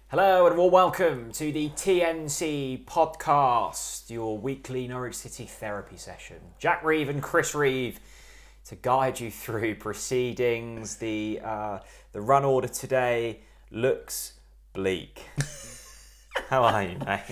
Hello and welcome to the TNC podcast, your weekly Norwich City therapy session. Jack Reeve and Chris Reeve to guide you through proceedings. The run order today looks bleak. How are you, mate?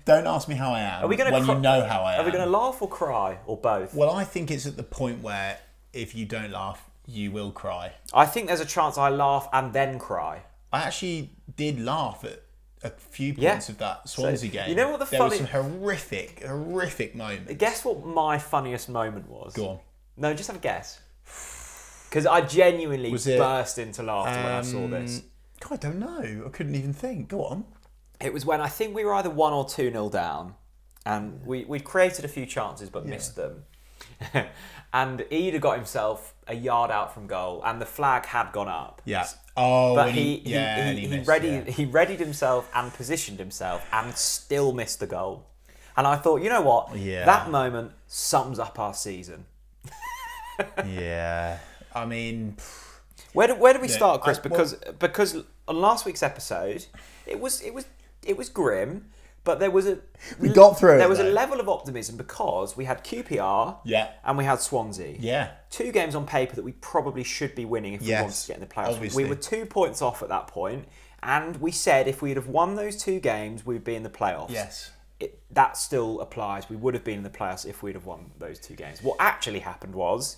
Don't ask me how I am You know how I am. Are we going to laugh or cry or both? Well, I think it's at the point where if you don't laugh, you will cry. I think there's a chance I laugh and then cry. I actually did laugh at a few points of that Swansea game. You know what there was some horrific moments. Guess what my funniest moment was? Go on. No, just have a guess. Because I genuinely burst into laughter when I saw this. God, I don't know. I couldn't even think. Go on. It was when I think we were either 1 or 2-0 down, and we'd created a few chances but missed them. And Eder got himself a yard out from goal, and the flag had gone up. Yeah. Oh, but he readied himself and positioned himself and still missed the goal. And I thought, you know what? Yeah. That moment sums up our season. Yeah. I mean, where do we start, Chris? Because on last week's episode, it was grim. But we got through it. There was a level of optimism because we had QPR and we had Swansea. Yeah. 2 games on paper that we probably should be winning if we wanted to get in the playoffs. Obviously. We were 2 points off at that point, and we said if we'd have won those 2 games, we'd be in the playoffs. Yes. That still applies. We would have been in the playoffs if we'd have won those 2 games. What actually happened was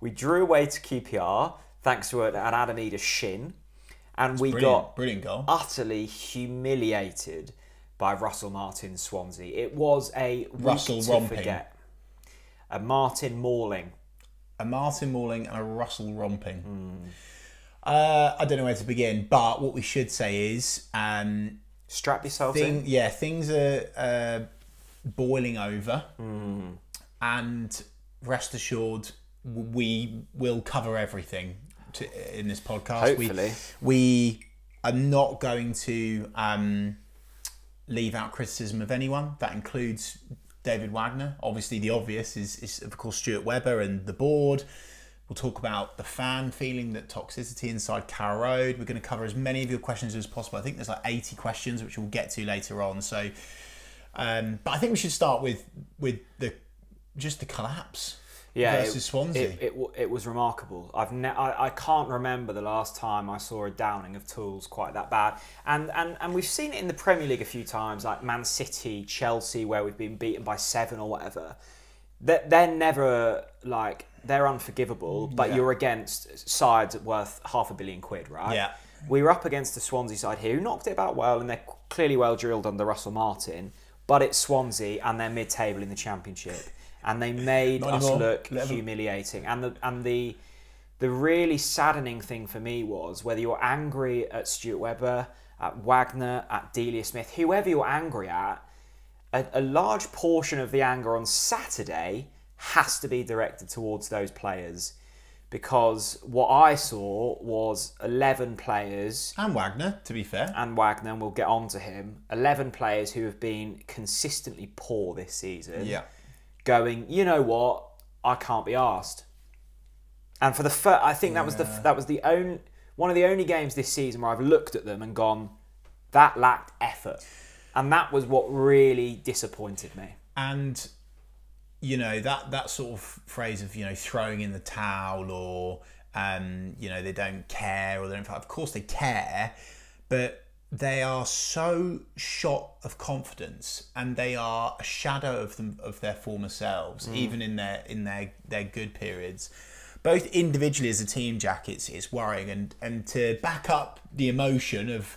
we drew away to QPR thanks to an Adam Eder shin, and we got brilliant goal. Utterly humiliated by Russell Martin's Swansea. It was a Russell romping. Forget. A Martin mauling. A Martin mauling and a Russell romping. I don't know where to begin, but what we should say is... strap yourselves in. Yeah, things are boiling over. And rest assured, we will cover everything in this podcast. Hopefully. We are not going to... leave out criticism of anyone. That includes David Wagner. Obviously, the obvious is of course, Stuart Webber and the board. We'll talk about the fan feeling that toxicity inside Carrow Road. We're going to cover as many of your questions as possible. I think there's like 80 questions, which we'll get to later on. So, but I think we should start with the collapse. Versus Swansea. It was remarkable. I can't remember the last time I saw a downing of tools quite that bad. And we've seen it in the Premier League a few times, like Man City, Chelsea, where we've been beaten by 7 or whatever. They're never like, they're unforgivable, but you're against sides worth £500 million, right? Yeah. We were up against the Swansea side here, who knocked it about well, and they're clearly well drilled under Russell Martin, but it's Swansea and they're mid-table in the Championship. And they made us look humiliating. And the really saddening thing for me was, whether you're angry at Stuart Webber, at Wagner, at Delia Smith, whoever you're angry at, a large portion of the anger on Saturday has to be directed towards those players. Because what I saw was 11 players... And Wagner, to be fair. And Wagner, and we'll get on to him. 11 players who have been consistently poor this season. Yeah. Going, you know what? I can't be asked. And for the first, I think that was one of the only games this season where I've looked at them and gone, that lacked effort, and that was what really disappointed me. And you know that sort of phrase of throwing in the towel or they don't care or they don't. Of course they care, but they are so shot of confidence, and they are a shadow of their former selves, even in their good periods. Both individually as a team, Jack, it's worrying, and to back up the emotion of,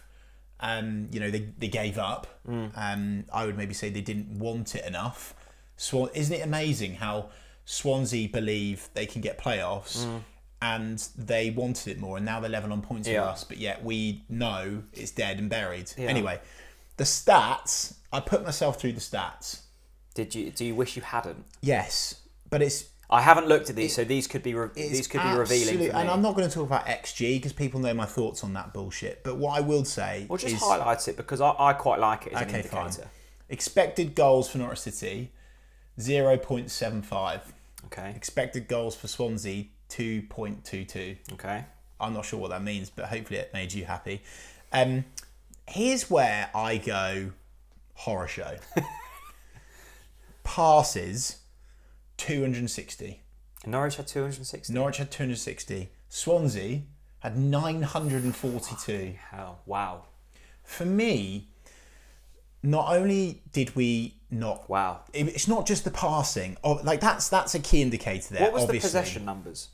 they gave up. I would maybe say they didn't want it enough. Isn't it amazing how Swansea believe they can get playoffs? And they wanted it more, and now they're level on points with us, but yet we know it's dead and buried. Yeah. Anyway, the stats, I put myself through the stats. Do you wish you hadn't? Yes, but I haven't looked at these, so these could be revealing for me. And I'm not going to talk about XG because people know my thoughts on that bullshit. But what I will say is... Well, just highlight it, because I quite like it as an indicator. Fine. Expected goals for Norwich City, 0.75. Okay. Expected goals for Swansea, 2.22. Okay. I'm not sure what that means, but hopefully it made you happy. Here's where I go horror show. Passes, 260. Norwich had 260. Norwich had 260. Swansea had 942. Hell, wow. For me, not only did we not... Wow. It's not just the passing. Like, that's a key indicator there, What was obviously. the possession numbers?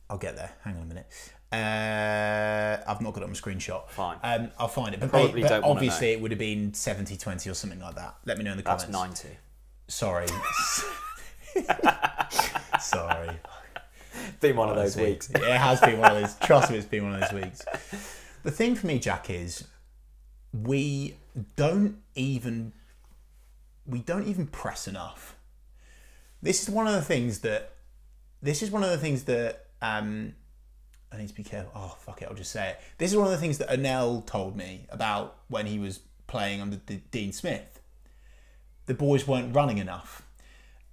I'll get there. Hang on a minute. I've not got it on my screenshot. Fine. I'll find it. But, Probably don't obviously it would have been 70-20 or something like that. Let me know in the comments. That's 90. Sorry. Sorry. Been one of those weeks. It has been one of those. Trust me, it's been one of those weeks. The thing for me, Jack, is we don't even press enough. This is one of the things that I need to be careful. Oh, fuck it, I'll just say it. This is one of the things that Onel told me about when he was playing under Dean Smith. The boys weren't running enough.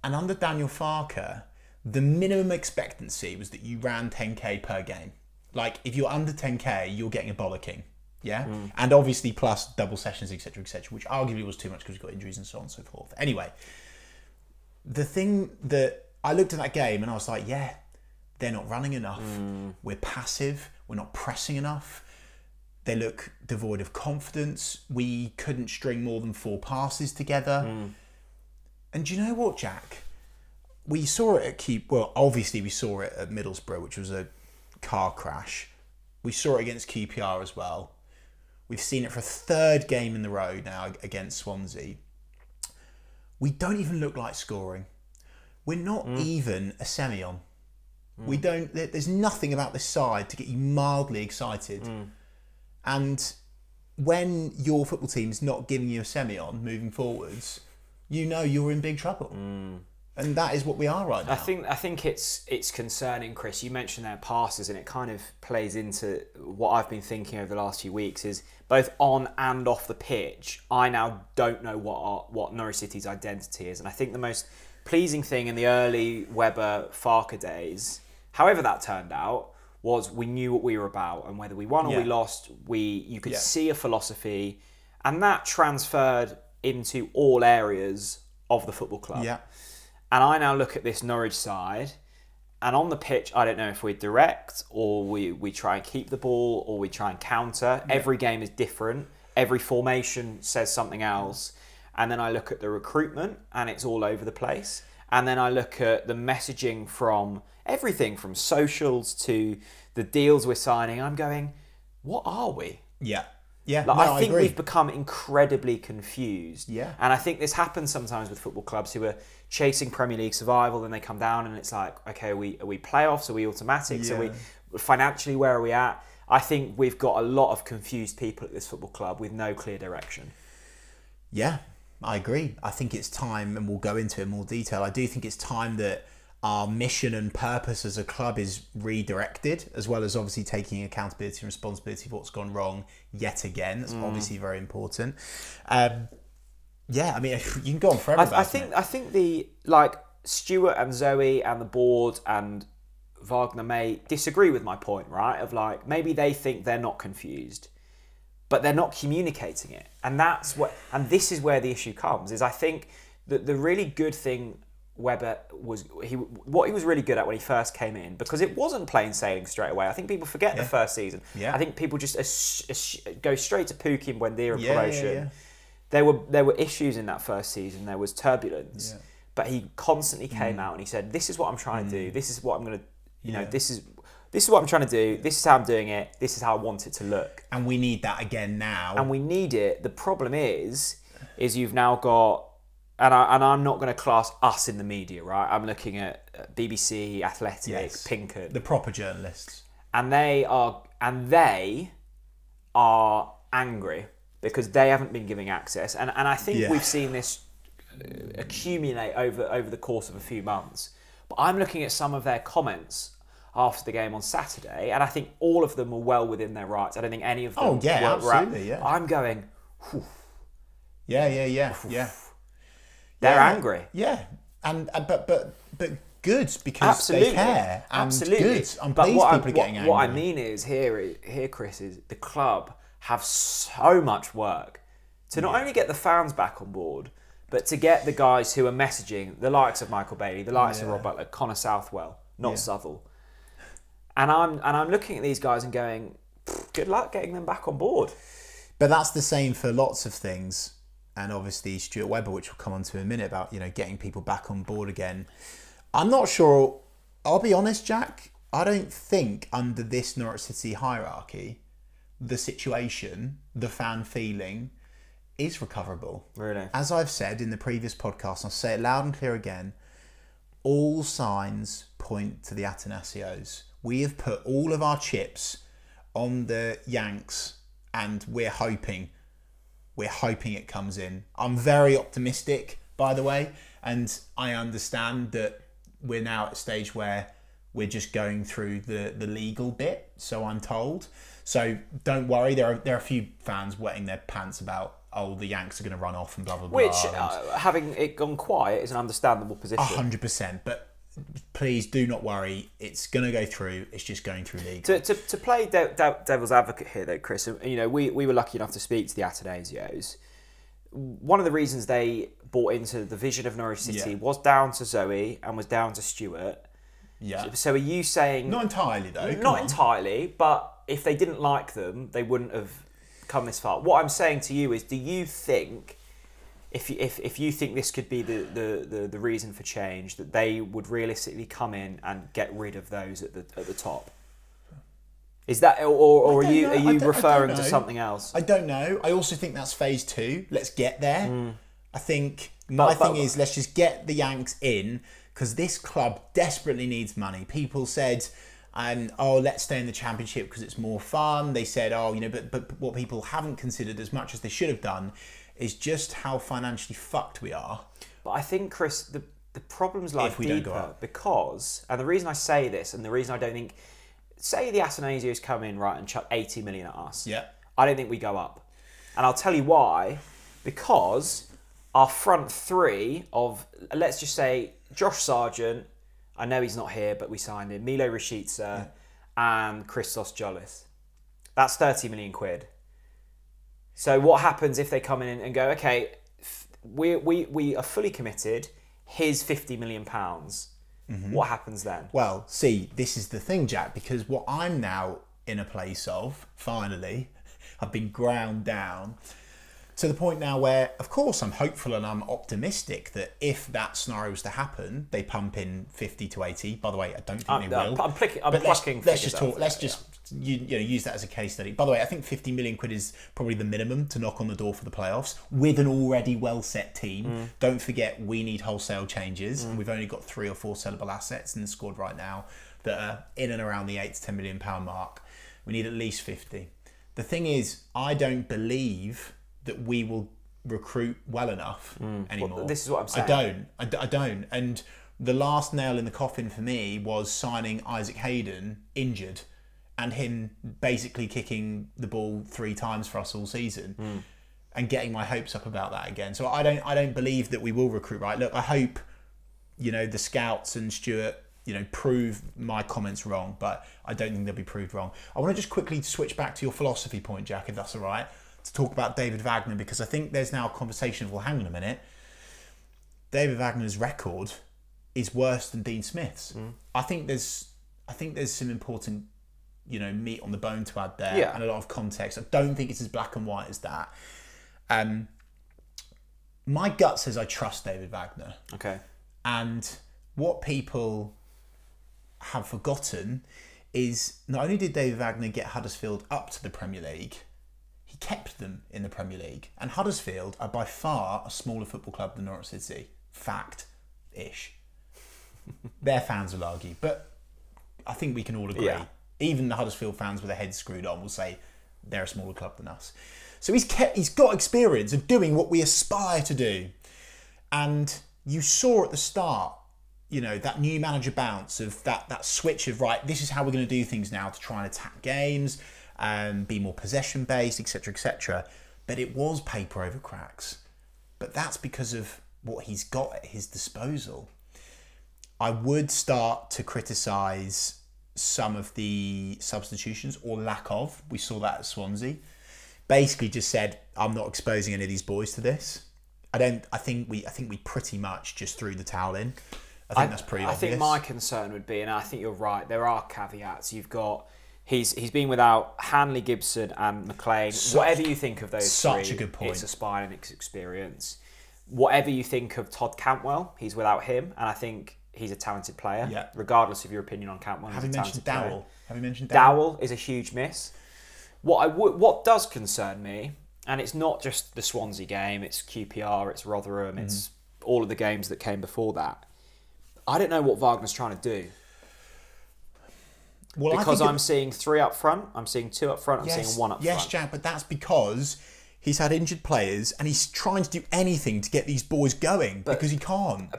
And under Daniel Farke, the minimum expectancy was that you ran 10k per game. Like, if you're under 10k, you're getting a bollocking. Yeah? And obviously plus double sessions, etc., which arguably was too much because you've got injuries and so on and so forth. Anyway, the thing that I looked at that game and I was like, yeah, they're not running enough. We're passive. We're not pressing enough. They look devoid of confidence. We couldn't string more than 4 passes together. And do you know what, Jack? We saw it at obviously we saw it at Middlesbrough, which was a car crash. We saw it against QPR as well. We've seen it for a 3rd game in the row now against Swansea. We don't even look like scoring. We're not even a semi-on. We don't. There's nothing about this side to get you mildly excited. And when your football team's not giving you a semi-on moving forwards, you know you're in big trouble. And that is what we are right now. I think it's concerning, Chris. You mentioned their passes, and it kind of plays into what I've been thinking over the last few weeks. Is both on and off the pitch, I now don't know what Norwich City's identity is, and I think the most pleasing thing in the early Webber Farke days, however that turned out, was we knew what we were about, and whether we won or we lost, you could see a philosophy, and that transferred into all areas of the football club. Yeah. And I now look at this Norwich side, and on the pitch, I don't know if we're direct or we try and keep the ball or we try and counter. Yeah. Every game is different. Every formation says something else. And then I look at the recruitment, and it's all over the place. And then I look at the messaging from everything from socials to the deals we're signing. I'm going, what are we? Yeah. Yeah, like, I think we've become incredibly confused. Yeah. And I think this happens sometimes with football clubs who are chasing Premier League survival, then they come down and it's like, okay, are we playoffs? Are we automatics? Are we financially, where are we at? I think we've got a lot of confused people at this football club with no clear direction. Yeah, I agree. I think it's time, and we'll go into it in more detail, I do think it's time that our mission and purpose as a club is redirected, as well as obviously taking accountability and responsibility for what's gone wrong yet again. That's obviously very important. Yeah, I mean, you can go on forever. I think the Stuart and Zoe and the board and Wagner may disagree with my point, right? Of like, maybe they think they're not confused, but they're not communicating it, and this is where the issue comes. Is I think that the really good thing Webber what he was really good at when he first came in, because it wasn't plain sailing straight away. I think people forget the first season. Yeah. I think people just go straight to Pukki and Buendia and promotion. Yeah. There were issues in that first season. There was turbulence, but he constantly came out and he said, "This is what I'm trying to do. This is what I'm going to, this is what I'm trying to do. This is how I'm doing it. This is how I want it to look." And we need that again now. And we need it. The problem is you've now got. And I'm not going to class us in the media, right? I'm looking at BBC, Athletic, Pinkett, the proper journalists, and they are angry because they haven't been giving access. And I think we've seen this accumulate over the course of a few months. But I'm looking at some of their comments after the game on Saturday, and I think all of them were well within their rights. I don't think any of them. Oh yeah, absolutely, yeah. I'm going. Whew. Yeah. They're angry. Yeah, and but good because they care. And Absolutely. Good. I'm pleased people are getting angry. What I mean is here, Chris, is the club have so much work to not only get the fans back on board, but to get the guys who are messaging, the likes of Michael Bailey, the likes of Rob Butler, Connor Southwell, not Southall. And I'm looking at these guys and going, good luck getting them back on board. But that's the same for lots of things. And obviously Stuart Webber, which we'll come on to in a minute, about, you know, getting people back on board again. I'm not sure, I'll be honest, Jack, I don't think under this Norwich City hierarchy, the situation, the fan feeling is recoverable. Really? As I've said in the previous podcast, I'll say it loud and clear again, all signs point to the Atanasios. We have put all of our chips on the Yanks and we're hoping it comes in. I'm very optimistic, by the way, and I understand that we're now at a stage where we're just going through the legal bit, so I'm told. So don't worry, there are a few fans wetting their pants about, oh, the Yanks are going to run off and blah, blah, blah. Which, having it gone quiet, is an understandable position. 100%, but please do not worry, it's going to go through, it's just going through legal. To play devil's advocate here, though, Chris, you know, we were lucky enough to speak to the Atanasios. One of the reasons they bought into the vision of Norwich City was down to Zoe and was down to Stuart. Yeah. So are you saying... Not entirely, though. Not entirely, but if they didn't like them, they wouldn't have come this far. What I'm saying to you is, do you think, if you think this could be the reason for change, that they would realistically come in and get rid of those at the top? Is that, or are you referring to something else? I don't know. I also think that's phase 2. Let's get there. I think my thing is, let's just get the Yanks in, because this club desperately needs money. People said, let's stay in the Championship because it's more fun. They said, but what people haven't considered as much as they should have done is just how financially fucked we are. But I think, Chris, the problem's lie deeper, because, and the reason I say this, and the reason I don't think, say the Atanasios come in, right, and chuck 80 million at us. Yeah. I don't think we go up. And I'll tell you why. Because our front three of, let's just say, Josh Sargent, I know he's not here, but we signed him, Milo Rashica and Christos Jolis. That's 30 million quid. So what happens if they come in and go, okay, we are fully committed, here's £50 million. What happens then? Well, see, this is the thing, Jack, because what I'm now in a place of, finally, I've been ground down to the point now where, of course, I'm hopeful and I'm optimistic that if that scenario was to happen, they pump in 50 to 80. By the way, I don't think they will. I'm plucking. Let's just talk. Let's just use that as a case study. By the way, I think 50 million quid is probably the minimum to knock on the door for the playoffs with an already well set team. Don't forget, we need wholesale changes, and we've only got 3 or 4 sellable assets in the squad right now that are in and around the £8 to £10 million mark. We need at least 50. The thing is, I don't believe that we will recruit well enough anymore. Well, this is what I'm saying. I don't. And the last nail in the coffin for me was signing Isaac Hayden injured and him basically kicking the ball 3 times for us all season and getting my hopes up about that again. So I don't believe that we will recruit right. Look, I hope, the scouts and Stuart, prove my comments wrong, but I don't think they'll be proved wrong. I want to just quickly switch back to your philosophy point, Jack, if that's all right, to talk about David Wagner, because I think there's now a conversation of, well, hang on a minute, David Wagner's record is worse than Dean Smith's. I think there's some important, meat on the bone to add there, and a lot of context. I don't think it's as black and white as that. My gut says I trust David Wagner. Okay. And what people have forgotten is not only did David Wagner get Huddersfield up to the Premier League, he kept them in the Premier League. And Huddersfield are by far a smaller football club than Norwich City. Fact-ish. Their fans will argue, but I think we can all agree. Yeah. Even the Huddersfield fans with their heads screwed on will say they're a smaller club than us. So he's got experience of doing what we aspire to do. And you saw at the start, that new manager bounce of that switch of, right, this is how we're going to do things now to try and attack games, be more possession based, etc., etc. But it was paper over cracks. But that's because of what he's got at his disposal. I would start to criticise some of the substitutions or lack of. We saw that at Swansea. Basically just said, I'm not exposing any of these boys to this. I think we pretty much just threw the towel in. I think that's pretty obvious. I think my concern would be, and I think you're right, there are caveats. You've got he's been without Hanley, Gibson and McLean. Whatever you think of those such three, a good point. It's a spine experience. Whatever you think of Todd Cantwell, he's without him, and I think he's a talented player. Yeah. Regardless of your opinion on Cantwell, Have you mentioned Dowell? Dowell is a huge miss. What does concern me, and it's not just the Swansea game, it's QPR, it's Rotherham, it's all of the games that came before that. I don't know what Wagner's trying to do. Well, because I'm seeing 3 up front, I'm seeing 2 up front, I'm seeing 1 up front. Yes, Jack, but that's because he's had injured players and he's trying to do anything to get these boys going because he can't.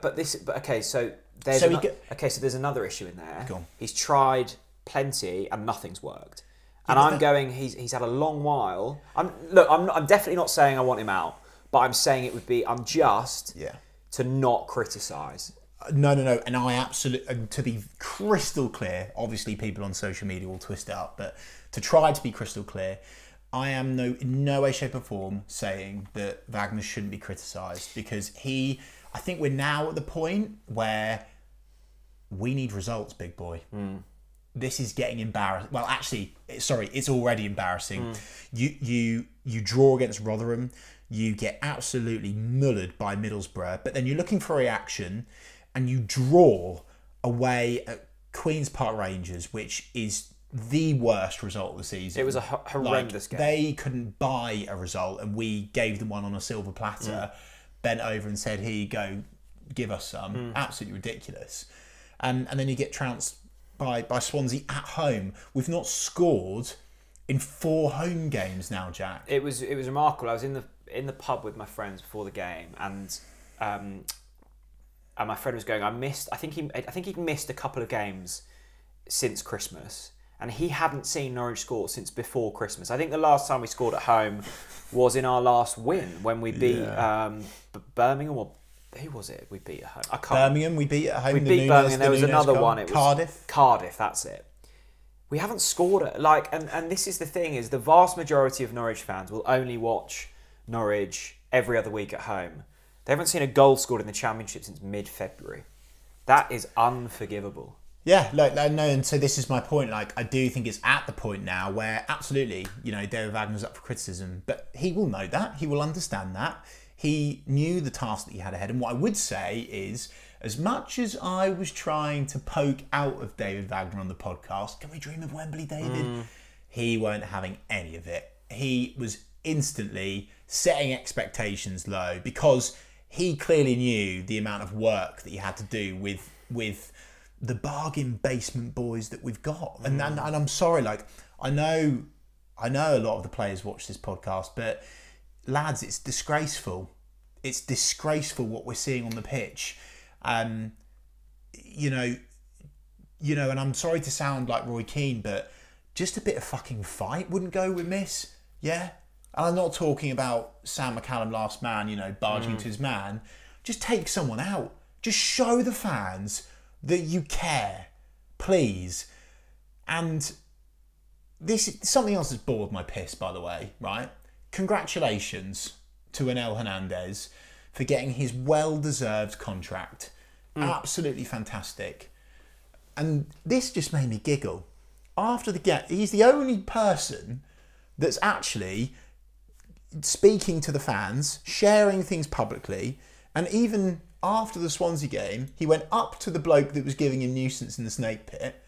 So there's another issue in there. Go on. He's tried plenty and nothing's worked. And he's had a long while. I'm definitely not saying I want him out, but I'm saying it would be unjust to not criticise. No. And I absolutely, to be crystal clear, obviously people on social media will twist it up, but to try to be crystal clear, I am in no way, shape or form saying that Wagner shouldn't be criticised because I think we're now at the point where we need results, big boy. This is getting embarrassing. Well, actually, it's already embarrassing. You draw against Rotherham, you get absolutely mullered by Middlesbrough, but then you're looking for reaction and you draw away at Queen's Park Rangers, which is the worst result of the season. It was a horrendous game. They couldn't buy a result and we gave them one on a silver platter, bent over and said, here you go, give us some. Absolutely ridiculous. And then you get trounced by Swansea at home. We've not scored in 4 home games now, Jack. It was remarkable. I was in the pub with my friends before the game, and my friend was going, I think he'd missed a couple of games since Christmas, and he hadn't seen Norwich score since before Christmas. I think the last time we scored at home was in our last win when we beat Birmingham, or who was it we beat at home? Birmingham, we beat at home. We beat Birmingham. There was another one. It was Cardiff. Cardiff, that's it. We haven't scored it. And this is the thing, is the vast majority of Norwich fans will only watch Norwich every other week at home. They haven't seen a goal scored in the Championship since mid-February. That is unforgivable. Yeah, and so this is my point. I do think it's at the point now where absolutely, David Wagner's up for criticism, but he will know that. He will understand that. He knew the task that he had ahead. And what I would say is, as much as I was trying to poke out of David Wagner on the podcast, can we dream of Wembley, David? He weren't having any of it. He was instantly setting expectations low because he clearly knew the amount of work that he had to do with the bargain basement boys that we've got. And I'm sorry, I know a lot of the players watch this podcast, but lads, it's disgraceful. It's disgraceful what we're seeing on the pitch. And I'm sorry to sound like Roy Keane, but just a bit of fucking fight wouldn't go with miss. Yeah? And I'm not talking about Sam McCallum, last man, barging to his man. Just take someone out. Just show the fans that you care. Please. And something else has bored my piss, by the way, right? Congratulations to Anel Hernandez for getting his well-deserved contract. Absolutely fantastic. And this just made me giggle. After the game, he's the only person that's actually speaking to the fans, sharing things publicly, and even after the Swansea game, he went up to the bloke that was giving him nuisance in the snake pit,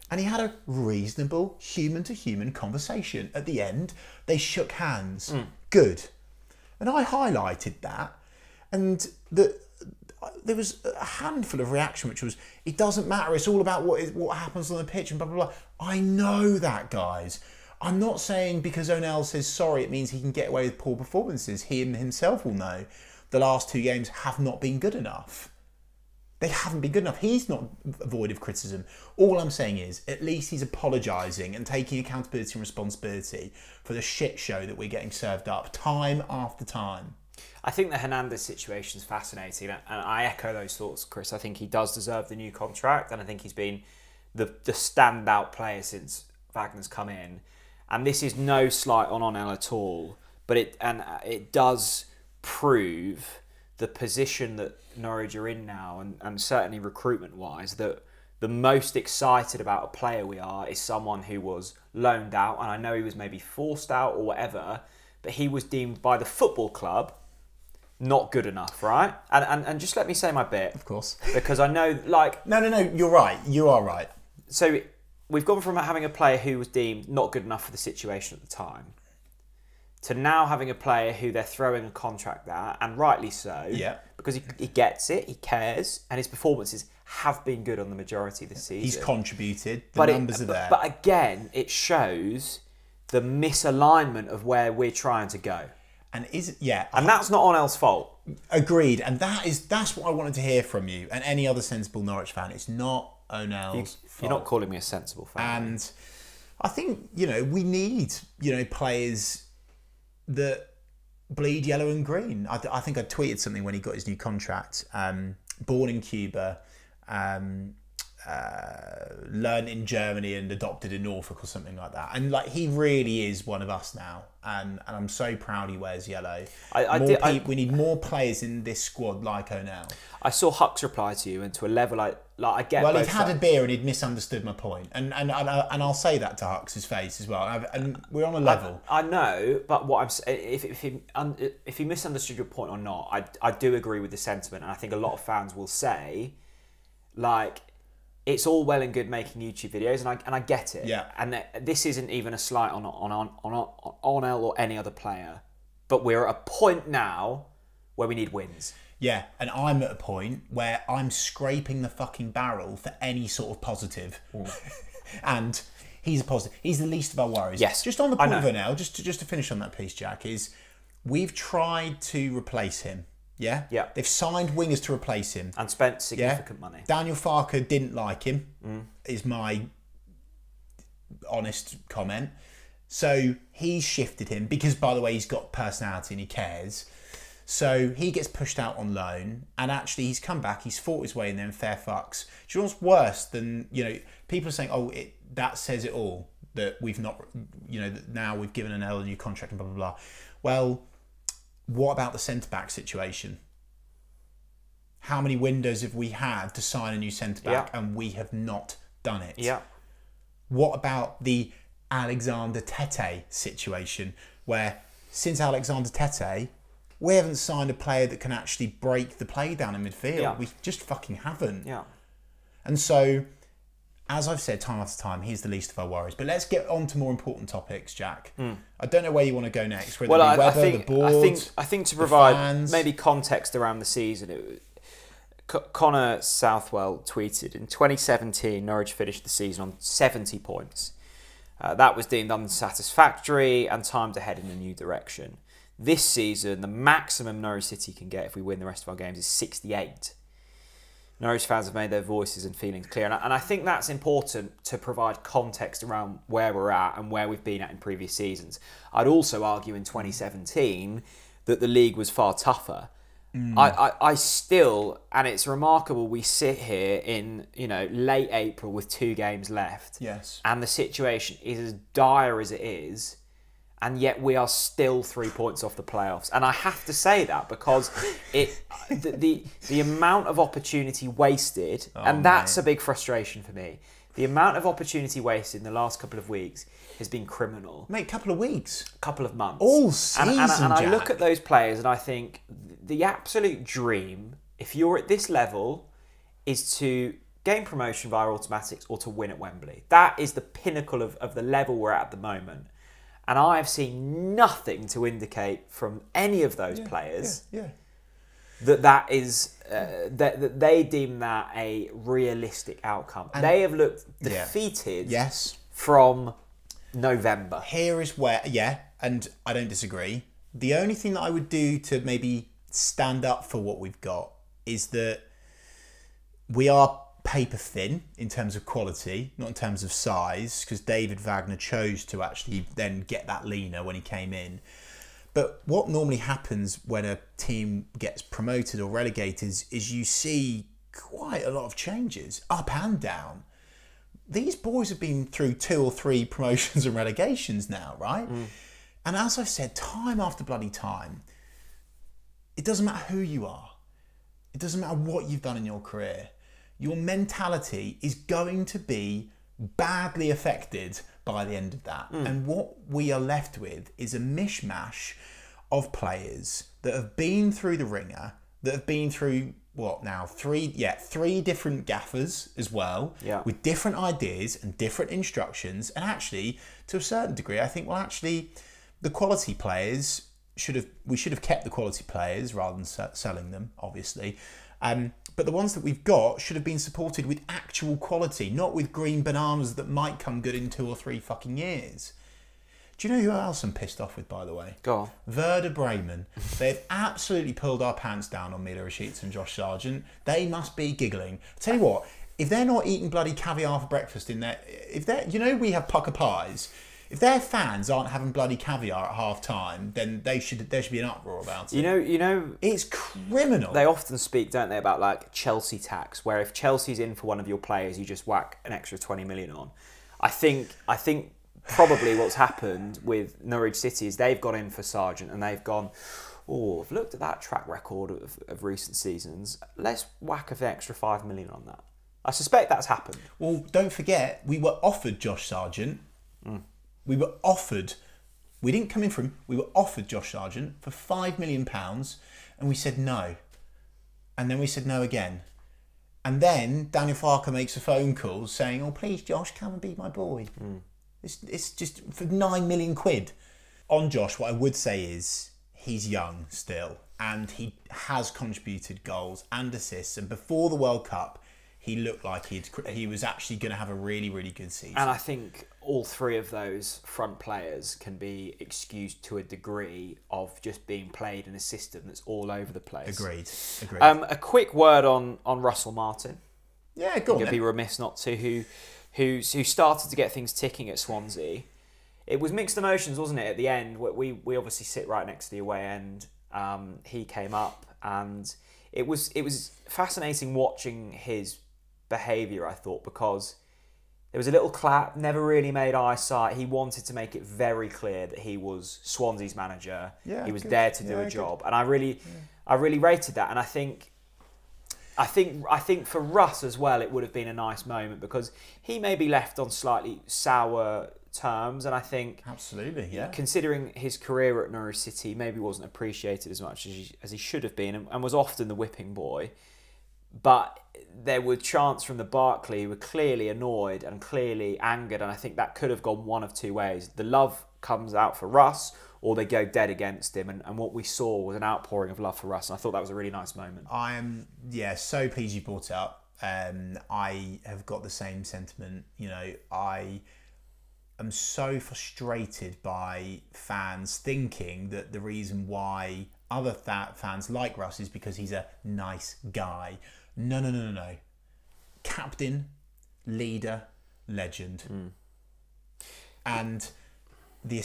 and he had a reasonable human-to-human conversation. At the end, they shook hands. Good. And I highlighted that. And there was a handful of reaction, which was, it doesn't matter, it's all about what happens on the pitch and blah, blah, blah. I know that, guys. I'm not saying because Onel says sorry, it means he can get away with poor performances. He himself will know the last 2 games have not been good enough. They haven't been good enough. He's not void of criticism. All I'm saying is, at least he's apologising and taking accountability and responsibility for the shit show that we're getting served up time after time. I think the Hernandez situation is fascinating, and I echo those thoughts, Chris. I think he does deserve the new contract, and I think he's been the standout player since Wagner's come in. And this is no slight on Onel at all, but it does prove the position that Norwich are in now, and certainly recruitment-wise, that the most excited about a player we are is someone who was loaned out, and I know he was maybe forced out or whatever, but he was deemed by the football club not good enough, right? And just let me say my bit. Of course. Because I know, like... No, you're right. You are right. So we've gone from having a player who was deemed not good enough for the situation at the time to now having a player who they're throwing a contract at, and rightly so, because he gets it, he cares, and his performances have been good on the majority of the season. He's contributed. The numbers are there. But again, it shows the misalignment of where we're trying to go. And that's not Onel's fault. Agreed. And that's what I wanted to hear from you and any other sensible Norwich fan. It's not Onel's fault. You're not calling me a sensible fan. And I think, we need, players that bleed yellow and green. I think I tweeted something when he got his new contract. Born in Cuba, learned in Germany and adopted in Norfolk or something like that. And he really is one of us now. And I'm so proud he wears yellow. We need more players in this squad like Onel. I saw Huck's reply to you, and to a level I get. Well, he'd had a beer and he'd misunderstood my point, and I'll say that to Huck's face as well. And we're on a level. I know, but what I'm saying, if he misunderstood your point or not, I do agree with the sentiment, and I think a lot of fans will say, it's all well and good making YouTube videos, and I get it. Yeah. And this isn't even a slight on Onel or any other player, but we're at a point now where we need wins. Yeah, and I'm at a point where I'm scraping the fucking barrel for any sort of positive. And he's a positive. He's the least of our worries. Yes. Just on the point of Onel, just to finish on that piece, Jack, is we've tried to replace him. Yeah? Yeah. They've signed wingers to replace him. And spent significant money. Daniel Farke didn't like him, is my honest comment. So he's shifted him because, by the way, he's got personality and he cares. So he gets pushed out on loan, and actually he's come back, he's fought his way in there in fair fucks. Do you know what's worse than, people are saying, that says it all, that we've not, that now we've given Onel a new contract and blah, blah, blah. Well, what about the centre-back situation? How many windows have we had to sign a new centre-back and we have not done it? Yeah. What about the Alexander Tete situation, where since Alexander Tete, we haven't signed a player that can actually break the play down in midfield. Yeah. We just fucking haven't. Yeah. And so, as I've said time after time, he's the least of our worries. But let's get on to more important topics, Jack. I don't know where you want to go next. Whether I think to provide fans, maybe context around the season, Connor Southwell tweeted, in 2017, Norwich finished the season on 70 points. That was deemed unsatisfactory and timed ahead in a new direction. This season, the maximum Norwich City can get if we win the rest of our games is 68. Norwich fans have made their voices and feelings clear. And I think that's important to provide context around where we're at and where we've been at in previous seasons. I'd also argue in 2017 that the league was far tougher. I still, and it's remarkable, we sit here in late April with 2 games left. Yes. And the situation is as dire as it is. And yet we are still 3 points off the playoffs. And I have to say that because the amount of opportunity wasted, and that's a big frustration for me. The amount of opportunity wasted in the last couple of weeks has been criminal. Mate, couple of weeks. Couple of months. All season, and I look at those players and I think the absolute dream, if you're at this level, is to gain promotion via automatics or to win at Wembley. That is the pinnacle of the level we're at the moment. And I have seen nothing to indicate from any of those players that is that they deem that a realistic outcome. And they have looked defeated from November. Here is where, and I don't disagree. The only thing that I would do to maybe stand up for what we've got is that we are paper thin in terms of quality, not in terms of size, because David Wagner chose to actually then get that leaner when he came in. But what normally happens when a team gets promoted or relegated is you see quite a lot of changes, up and down. These boys have been through 2 or 3 promotions and relegations now, right? And as I've said time after bloody time, it doesn't matter who you are. It doesn't matter what you've done in your career. Your mentality is going to be badly affected by the end of that. And what we are left with is a mishmash of players that have been through the ringer, that have been through, what now, 3 different gaffers as well, with different ideas and different instructions. And actually, to a certain degree, I think, well, actually, the quality players we should have kept the quality players rather than selling them, obviously. But the ones that we've got should have been supported with actual quality, not with green bananas that might come good in 2 or 3 fucking years. Do you know who else I'm pissed off with, by the way? Go on. Werder Bremen. They've absolutely pulled our pants down on Mila Rashica and Josh Sargent. They must be giggling. I tell you what, if they're not eating bloody caviar for breakfast in there, we have pucker pies. If their fans aren't having bloody caviar at half time, then there should be an uproar about it. You know, it's criminal. They often speak, don't they, about like Chelsea tax, where if Chelsea's in for one of your players, you just whack an extra 20 million on. I think probably what's happened with Norwich City is they've gone in for Sargent and they've gone, oh, I've looked at that track record of recent seasons. Let's whack an extra 5 million on that. I suspect that's happened. Well, don't forget, we were offered Josh Sargent. We were offered, we didn't come in for him, we were offered Josh Sargent for £5 million and we said no. And then we said no again. And then Daniel Farke makes a phone call saying, oh, please, Josh, come and be my boy. It's just for 9 million quid. On Josh, what I would say is he's young still and he has contributed goals and assists. And before the World Cup, he looked like he was actually going to have a really, really good season. And I think all 3 of those front players can be excused to a degree of just being played in a system that's all over the place. Agreed. A quick word on Russell Martin. Yeah, go on. You'd be remiss not to. Who started to get things ticking at Swansea. It was mixed emotions, wasn't it? At the end, we obviously sit right next to the away end. He came up, and it was fascinating watching his behaviour, I thought, because there was a little clap, never really made eye sight. He wanted to make it very clear that he was Swansea's manager. Yeah, he was there to do a job, and I really rated that. And I think for Russ as well, it would have been a nice moment because he may be left on slightly sour terms, and I think absolutely, yeah, considering his career at Norwich City, maybe wasn't appreciated as much as he should have been, and was often the whipping boy. But there were chants from the Barclay who were clearly annoyed and clearly angered, and I think that could have gone one of 2 ways. The love comes out for Russ, or they go dead against him, and what we saw was an outpouring of love for Russ, and I thought that was a really nice moment. I am, so pleased you brought it up. I have got the same sentiment. I am so frustrated by fans thinking that the reason why other fans like Russ is because he's a nice guy. No. Captain, leader, legend. And the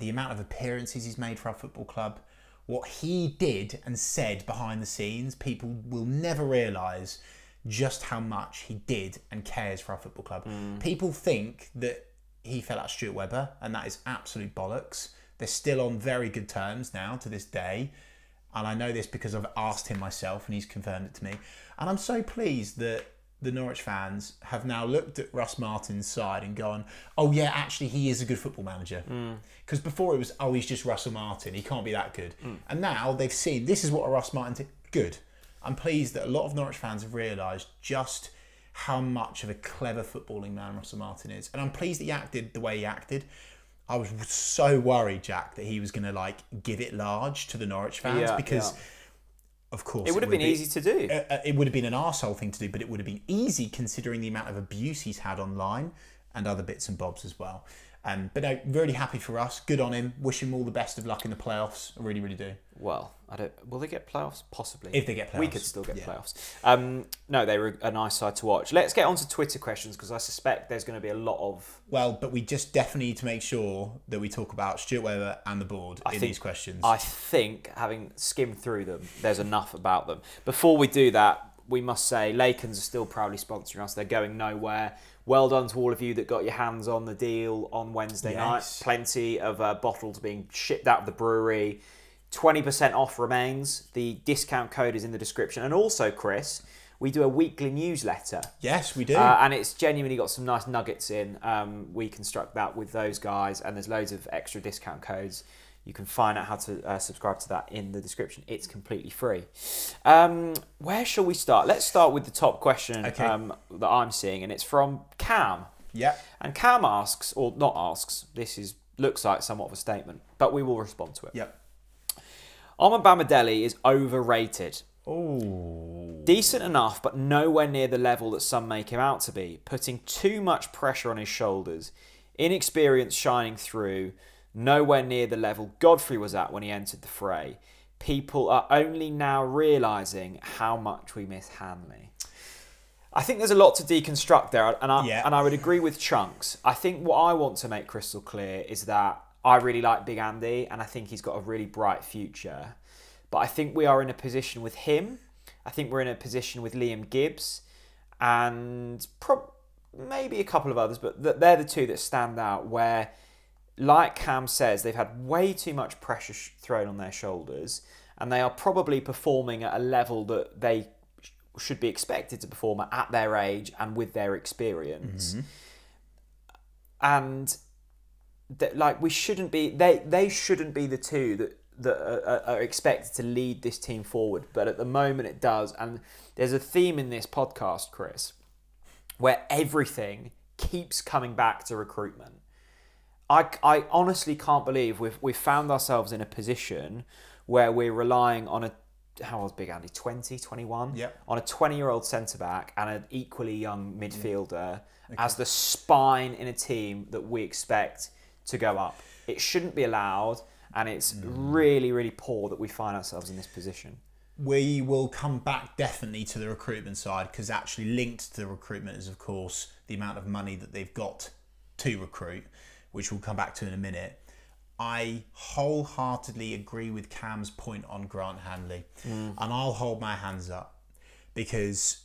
amount of appearances he's made for our football club, what he did and said behind the scenes, people will never realise just how much he did and cares for our football club. People think that he fell out Stuart Webber, and that is absolute bollocks. They're still on very good terms now to this day. And I know this because I've asked him myself and he's confirmed it to me. And I'm so pleased that the Norwich fans have now looked at Russ Martin's side and gone, oh yeah, actually he is a good football manager. Because before it was, oh, he's just Russell Martin, he can't be that good. And now they've seen, this is what a Russ Martin did. Good. I'm pleased that a lot of Norwich fans have realised just how much of a clever footballing man Russell Martin is. And I'm pleased that he acted the way he acted. I was so worried, Jack, that he was going to give it large to the Norwich fans because, of course, it would have been easy to do. It would have been an arsehole thing to do, but it would have been easy considering the amount of abuse he's had online and other bits and bobs as well. But no, really happy for us. Good on him. Wish him all the best of luck in the playoffs. I really, really do. Well, I don't. Will they get playoffs? Possibly. If they get playoffs, we could still get playoffs. No, they were a nice side to watch. Let's get on to Twitter questions because I suspect there's going to be a lot of. Well, but we just definitely need to make sure that we talk about Stuart Weather and the board these questions. I think, having skimmed through them, there's enough about them. Before we do that, we must say Lakens are still proudly sponsoring us. They're going nowhere. Well done to all of you that got your hands on the deal on Wednesday night. Plenty of bottles being shipped out of the brewery. 20% off remains. The discount code is in the description. And also, Chris, we do a weekly newsletter. Yes, we do. And it's genuinely got some nice nuggets in. We construct that with those guys, and there's loads of extra discount codes. You can find out how to subscribe to that in the description. It's completely free. Where shall we start? Let's start with the top question that I'm seeing, and it's from Cam. Yeah. And Cam asks, or not asks, looks like somewhat of a statement, but we will respond to it. Yep. Bamidele is overrated. Oh. Decent enough, but nowhere near the level that some make him out to be. Putting too much pressure on his shoulders. Inexperience shining through. Nowhere near the level Godfrey was at when he entered the fray. People are only now realising how much we miss Hanley. I think there's a lot to deconstruct there, and I would agree with Chunks. I think what I want to make crystal clear is that I really like Big Andy, and I think he's got a really bright future. But I think we are in a position with him. I think we're in a position with Liam Gibbs, and maybe a couple of others, but they're the two that stand out where, like Cam says, they've had way too much pressure thrown on their shoulders, and they are probably performing at a level that they should be expected to perform at their age and with their experience. And we shouldn't be. They shouldn't be the two that are expected to lead this team forward. But at the moment, it does. And there's a theme in this podcast, Chris, where everything keeps coming back to recruitment. I honestly can't believe we've found ourselves in a position where we're relying on how old's Big Andy? 20, 21? Yep. On a 20-year-old centre-back and an equally young midfielder as the spine in a team that we expect to go up. It shouldn't be allowed, and it's really, really poor that we find ourselves in this position. We will come back definitely to the recruitment side, because actually linked to the recruitment is, of course, the amount of money that they've got to recruit, which we'll come back to in a minute. I wholeheartedly agree with Cam's point on Grant Hanley, and I'll hold my hands up, because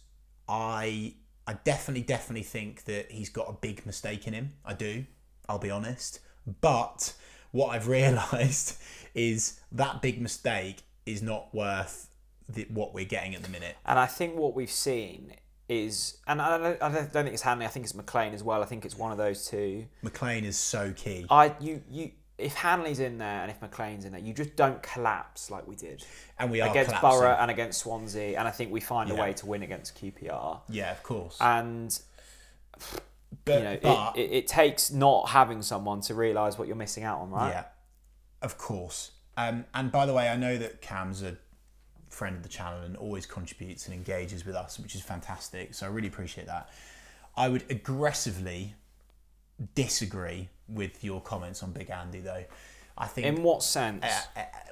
I definitely think that he's got a big mistake in him. I do, I'll be honest. But what I've realised is that big mistake is not worth what we're getting at the minute. And I think what we've seen is, and I don't think it's Hanley, I think it's McLean as well. I think it's one of those two. McLean is so key. If Hanley's in there and if McLean's in there, you just don't collapse like we did. And we are against collapsing. Borough and against Swansea, and I think we find a way to win against QPR. Yeah, of course. And it takes not having someone to realise what you're missing out on, right? Yeah, of course. And by the way, I know that Cam's a friend of the channel and always contributes and engages with us, which is fantastic. So I really appreciate that. I would aggressively disagree with your comments on Big Andy, though. I think. In what sense?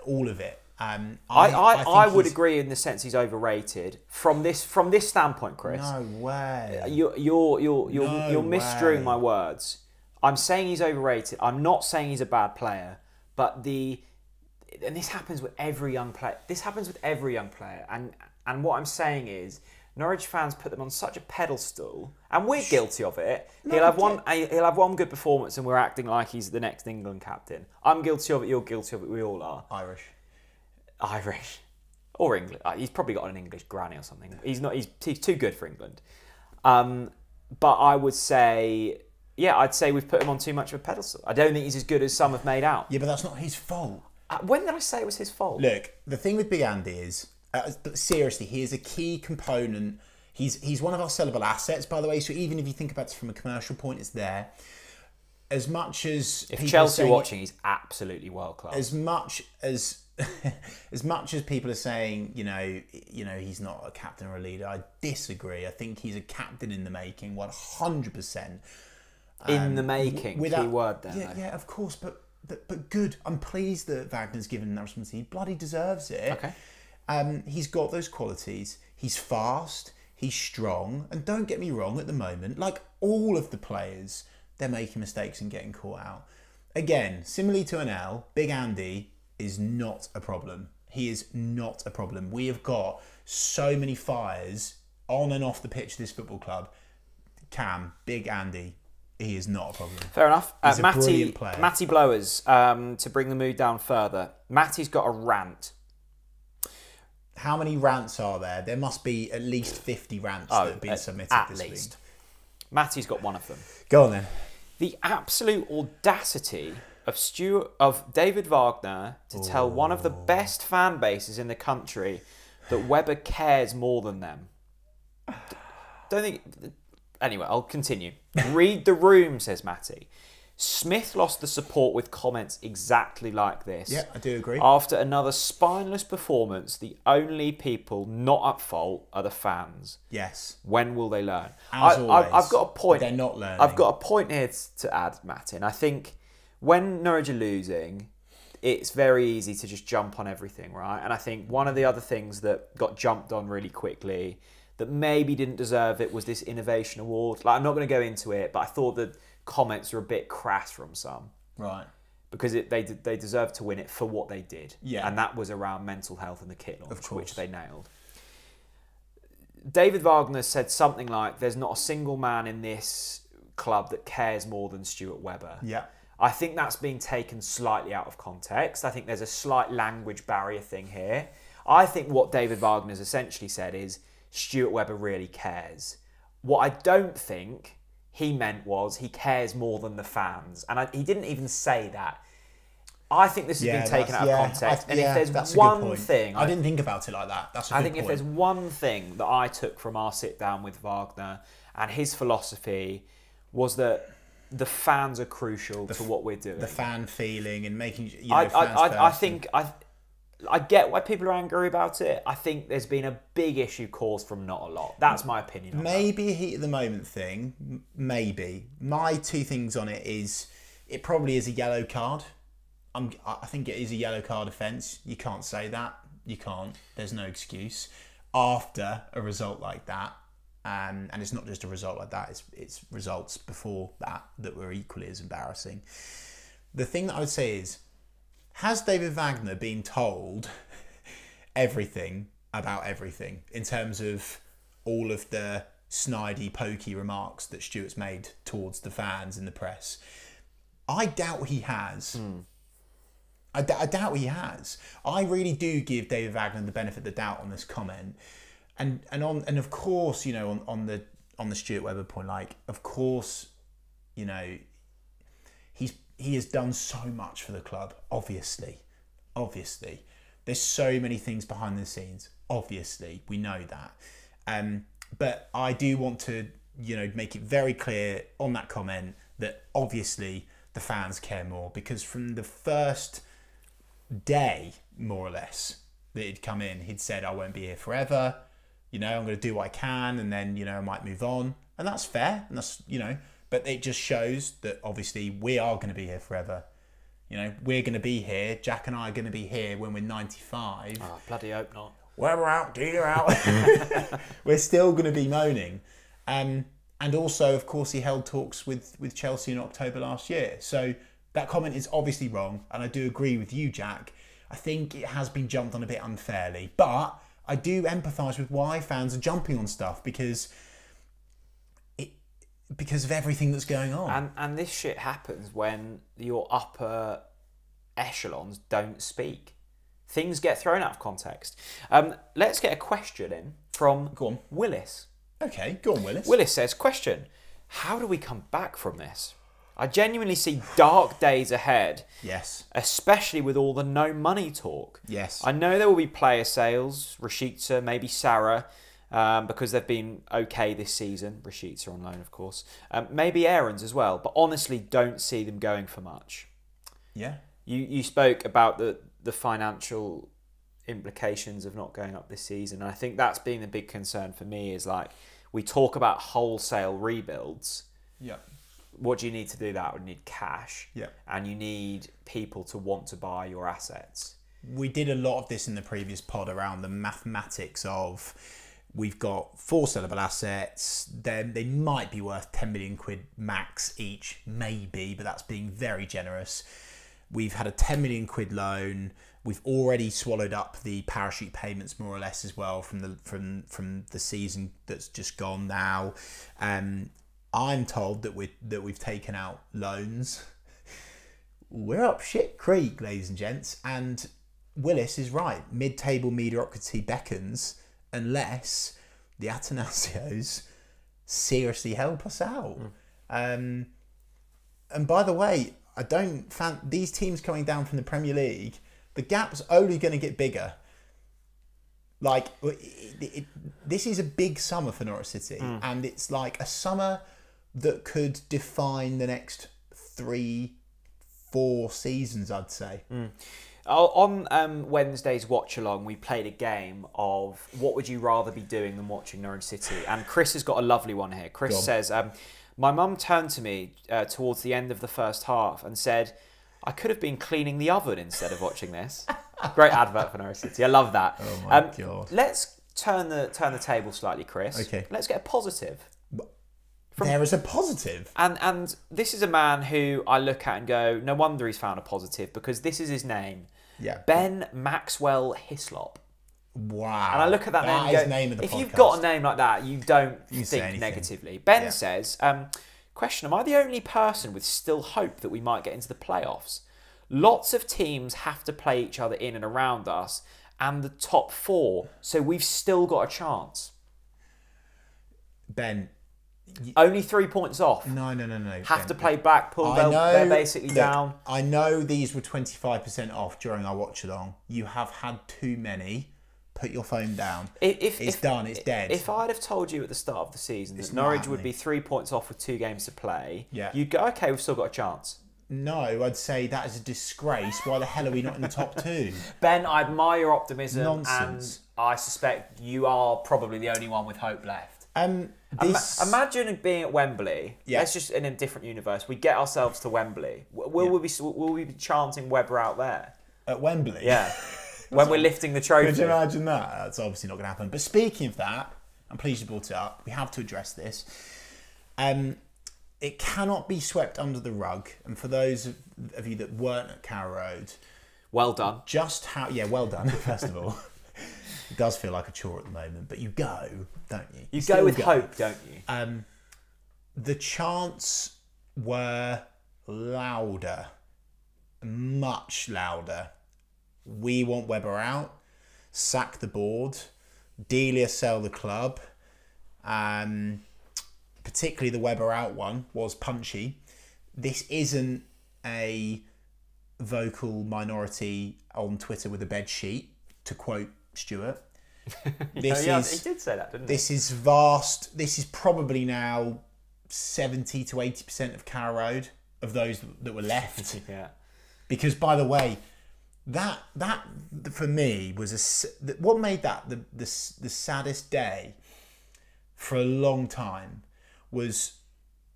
All of it. I would agree in the sense he's overrated from this standpoint, Chris. No way. You're misdrewing my words. I'm saying he's overrated. I'm not saying he's a bad player, but and this happens with every young player. And what I'm saying is, Norwich fans put them on such a pedestal, and we're guilty of it. He'll have one good performance, and we're acting like he's the next England captain. I'm guilty of it. You're guilty of it. We all are. Irish, or English. He's probably got an English granny or something. He's not. He's too good for England. But I would say, I'd say we've put him on too much of a pedestal. I don't think he's as good as some have made out. Yeah, but that's not his fault. When did I say it was his fault? Look, the thing with Big Andy is, seriously, he is a key component. He's one of our sellable assets, by the way. So even if you think about it from a commercial point, it's there. As much as if Chelsea are watching, he's absolutely world class. As much as people are saying, he's not a captain or a leader, I disagree. I think he's a captain in the making, 100%. In the making, key word there. Yeah, yeah, of course, but good. I'm pleased that Wagner's given that responsibility. He bloody deserves it. Okay. He's got those qualities. He's fast. He's strong. And don't get me wrong, at the moment, like all of the players, they're making mistakes and getting caught out. Again, similarly to Anel, Big Andy is not a problem. He is not a problem. We have got so many fires on and off the pitch of this football club. Cam, Big Andy, he is not a problem. Fair enough. He's a brilliant player. Matty Blowers, to bring the mood down further. Matty's got a rant. How many rants are there? There must be at least 50 rants that have been submitted this week. Matty's got one of them. Go on then. The absolute audacity of David Wagner to tell one of the best fan bases in the country that Webber cares more than them. Don't think... Anyway, I'll continue. Read the room, says Matty. Smith lost the support with comments exactly like this. Yeah, I do agree. After another spineless performance, the only people not at fault are the fans. Yes. When will they learn? As always, I've got a point. They're not learning. I've got a point here to add, Martin. I think when Norwich are losing, it's very easy to just jump on everything, right? And I think one of the other things that got jumped on really quickly that maybe didn't deserve it was this innovation award. Like, I'm not going to go into it, but I thought the comments were a bit crass from some. Right. Because they deserved to win it for what they did. Yeah. And that was around mental health and the kit launch, which they nailed. David Wagner said something like, there's not a single man in this club that cares more than Stuart Webber. Yeah. I think that's been taken slightly out of context. I think there's a slight language barrier thing here. I think what David Wagner's essentially said is, Stuart Webber really cares. What I don't think he meant was he cares more than the fans. And he didn't even say that. I think this has been taken out of context. And if there's one thing... I didn't think about it like that. That's a good point. I think if there's one thing that I took from our sit-down with Wagner and his philosophy was that the fans are crucial to what we're doing. The fan feeling and making... I get why people are angry about it. I think there's been a big issue caused from not a lot. That's my opinion. Maybe a heat of the moment thing. Maybe. My two things on it is, it probably is a yellow card. I think it is a yellow card offence. You can't say that. You can't. There's no excuse. After a result like that, and it's not just a result like that, it's results before that were equally as embarrassing. The thing that I would say is, has David Wagner been told everything about everything in terms of all of the snidey, pokey remarks that Stuart's made towards the fans in the press? I doubt he has. I doubt he has. I really do give David Wagner the benefit of the doubt on this comment, and of course, you know, on the Stuart Webber point, like, of course, you know, he has done so much for the club, obviously. There's so many things behind the scenes, obviously, we know that. But I do want to, you know, make it very clear on that comment that obviously the fans care more, because from the first day, more or less, that he'd come in, he'd said, I won't be here forever, you know, I'm going to do what I can, and then, you know, I might move on. And that's fair, and that's, you know... But it just shows that obviously we are going to be here forever. You know, we're going to be here. Jack and I are going to be here when we're 95. Oh, bloody hope not. Well, we're out, dear out. We're still going to be moaning. And also, of course, he held talks with Chelsea in October last year. So that comment is obviously wrong. And I do agree with you, Jack. I think it has been jumped on a bit unfairly. But I do empathise with why fans are jumping on stuff, because of everything that's going on. And this shit happens when your upper echelons don't speak. Things get thrown out of context. Let's get a question in from Willis. Okay, go on, Willis. Willis says, question, how do we come back from this? I genuinely see dark days ahead. Yes. Especially with all the no money talk. Yes. I know there will be player sales, Rashica, maybe Sarah, because they've been okay this season. Rashica on loan, of course. Maybe Aarons as well, but honestly don't see them going for much. Yeah. You spoke about the financial implications of not going up this season, and I think that's been the big concern for me, is like, we talk about wholesale rebuilds. Yeah. What do you need to do that? You need cash. Yeah. And you need people to want to buy your assets. We did a lot of this in the previous pod around the mathematics of we've got 4 sellable assets. Then they might be worth 10 million quid max each, maybe, but that's being very generous. We've had a 10 million quid loan. We've already swallowed up the parachute payments more or less as well from the season that's just gone now. I'm told that we've taken out loans. We're up shit creek, ladies and gents, and Willis is right. Mid-table mediocrity beckons unless the Atanasios seriously help us out. And by the way, I don't these teams coming down from the Premier League. The gap's only going to get bigger. Like this is a big summer for Norwich City, and it's like a summer that could define the next 3-4 seasons, I'd say. On Wednesday's watch along, we played a game of what would you rather be doing than watching Norwich City, and Chris has got a lovely one here. Chris says, my mum turned to me towards the end of the first half and said, I could have been cleaning the oven instead of watching this. Great advert for Norwich City. I love that. Oh my God. Let's turn the table slightly, Chris. Okay. Let's get a positive. There is a positive. And this is a man who I look at and go, no wonder he's found a positive, because this is his name. Yeah. Ben Maxwell Hislop. Wow. And I look at that name and go, name of the if podcast. you've got a name like that, you don't think negatively. Ben says, question, am I the only person with still hope that we might get into the playoffs? Lots of teams have to play each other in and around us and the top 4, so we've still got a chance. Ben. Only 3 points off. No. Have to play Blackpool. They're basically down. I know these were 25% off during our watch along. You have had too many. Put your phone down. It's done. It's dead. If I'd have told you at the start of the season that Norwich would be 3 points off with 2 games to play, you'd go, okay, we've still got a chance. No, I'd say that is a disgrace. Why the hell are we not in the top 2? Ben, I admire your optimism. Nonsense. And I suspect you are probably the only one with hope left. Imagine being at Wembley. Yeah. Let's just in a different universe. We get ourselves to Wembley. Will we be chanting Webber out there? At Wembley? Yeah. When we're lifting the trophy. Could you imagine that? That's obviously not going to happen. But speaking of that, I'm pleased you brought it up. We have to address this. It cannot be swept under the rug. And for those of you that weren't at Carrow Road, well done. Well done, first of all. It does feel like a chore at the moment, but you go, don't you? You go with hope, don't you? The chants were louder, much louder. We want Webber out, sack the board, Delia sell the club. Particularly the Webber out one was punchy. This isn't a vocal minority on Twitter with a bed sheet, to quote Stuart. He did say that, didn't he? This is vast. This is probably now 70 to 80% of Carrow Road, of those that were left. Yeah. Because, by the way, that for me was what made that the saddest day for a long time was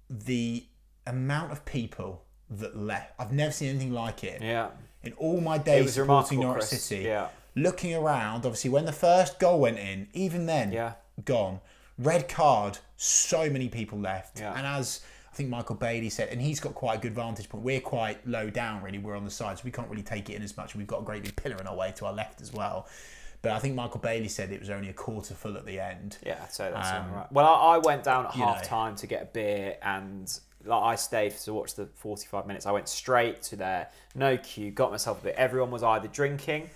the amount of people that left. I've never seen anything like it. Yeah. In all my days supporting Norwich City. Yeah. Looking around, obviously, when the first goal went in, even then, gone. Red card, so many people left. Yeah. And as I think Michael Bailey said, and he's got quite a good vantage point, we're quite low down, really. We're on the side, so we can't really take it in as much. We've got a great big pillar in our way to our left as well. But I think Michael Bailey said it was only a quarter full at the end. Yeah, I'd say that's right. Well, I went down at half time to get a beer, and I stayed to watch the 45 minutes. I went straight to there, no queue, got myself a bit. Everyone was either drinking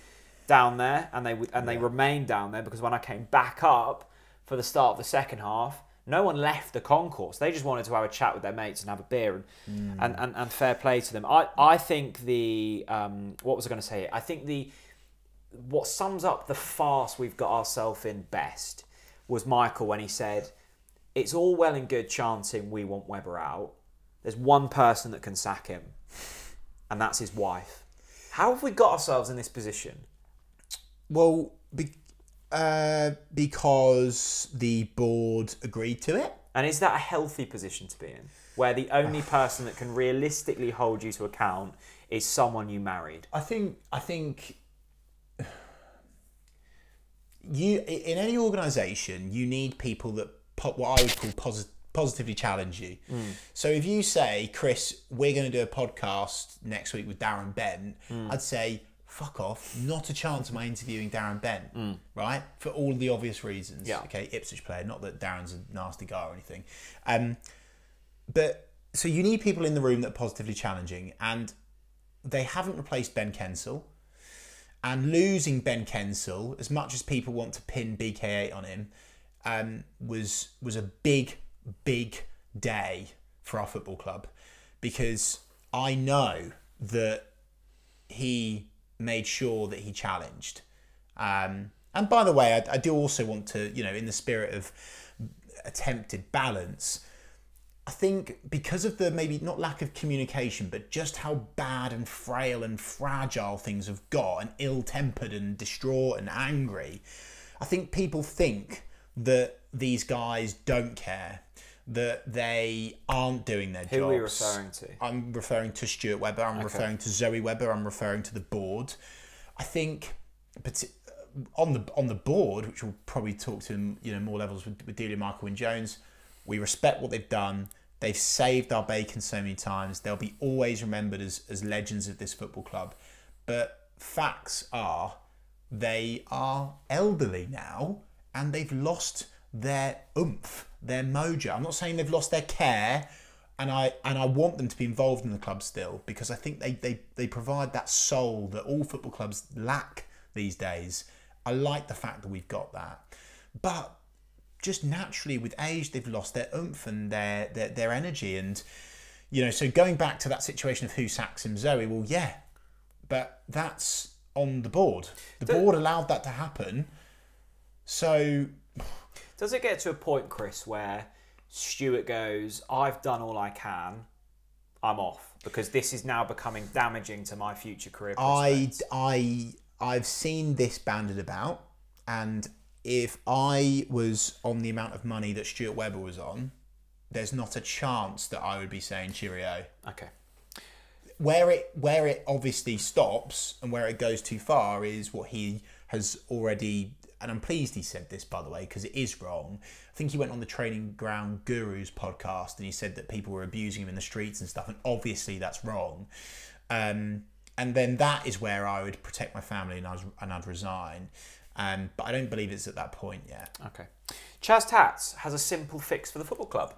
down there, and they remained down there, because when I came back up for the start of the second half, no one left the concourse. They just wanted to have a chat with their mates and have a beer, and fair play to them. I think what was I going to say? I think what sums up the farce we've got ourselves in best was Michael when he said, it's all well and good chanting we want Webber out. There's one person that can sack him, and that's his wife. How have we got ourselves in this position? Well, because the board agreed to it. And is that a healthy position to be in, where the only person that can realistically hold you to account is someone you married? I think you, in any organisation, you need people that what I would call positively challenge you. So if you say, Chris, we're going to do a podcast next week with Darren Bent, I'd say, fuck off, not a chance am I interviewing Darren Bent, right? For all the obvious reasons. Yeah. Okay, Ipswich player, not that Darren's a nasty guy or anything. But so you need people in the room that are positively challenging, and they haven't replaced Ben Kensell. And losing Ben Kensell, as much as people want to pin BK8 on him, was a big day for our football club, because I know that he made sure that he challenged. And by the way, I do also want to, in the spirit of attempted balance, I think because of the maybe not lack of communication, but just how bad and frail and fragile things have got, and ill-tempered and distraught and angry, I think people think that these guys don't care, that they aren't doing their jobs. Who are we referring to? I'm referring to Stuart Webber, I'm referring to Zoe Webber, I'm referring to the board. I think on the board, which we'll probably talk to more levels with Delia, Michael Wynne Jones, we respect what they've done. They've saved our bacon so many times. They'll be always remembered as legends of this football club. But facts are, they are elderly now, and they've lost their oomph, their mojo. I'm not saying they've lost their care, and I want them to be involved in the club still, because I think they provide that soul that all football clubs lack these days. I like the fact that we've got that. But just naturally with age, they've lost their oomph and their energy. And, so going back to that situation of who sacks him, Zoe, well, yeah, but that's on the board. The board allowed that to happen. So does it get to a point, Chris, where Stuart goes, I've done all I can, I'm off, because this is now becoming damaging to my future career prospects? I've seen this banded about, and if I was on the amount of money that Stuart Webber was on, there's not a chance that I would be saying cheerio. Okay. Where it obviously stops and where it goes too far is what he has already, and I'm pleased he said this, by the way, because it is wrong. I think he went on the Training Ground Gurus podcast and he said that people were abusing him in the streets and stuff, and obviously that's wrong. And then that is where I would protect my family and I'd resign. But I don't believe it's at that point yet. Okay. Chaz Tats has a simple fix for the football club.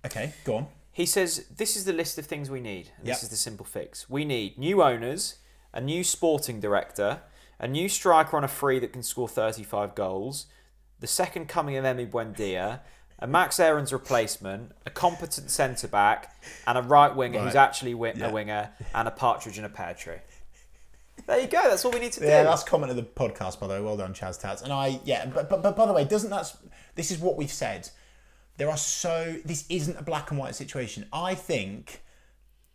Okay, go on. He says, this is the list of things we need. And this is the simple fix. We need new owners, a new sporting director, a new striker on a free that can score 35 goals, the second coming of Emi Buendia, a Max Aarons replacement, a competent centre-back, and a right winger who's actually a winger, and a partridge in a pear tree. There you go. That's all we need to do. Yeah, that's comment of the podcast, by the way. Well done, Chaz Tats. And but by the way, this is what we've said. This isn't a black and white situation. I think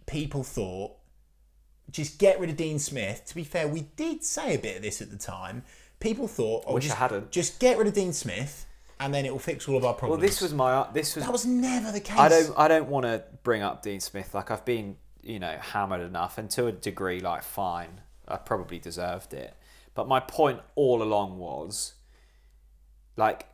people thought, just get rid of Dean Smith. To be fair, we did say a bit of this at the time. People thought, I hadn't. Just get rid of Dean Smith, and then it will fix all of our problems. Well, that was never the case. I don't want to bring up Dean Smith. Like, I've been, hammered enough, and to a degree, like, fine. I probably deserved it. But my point all along was, like,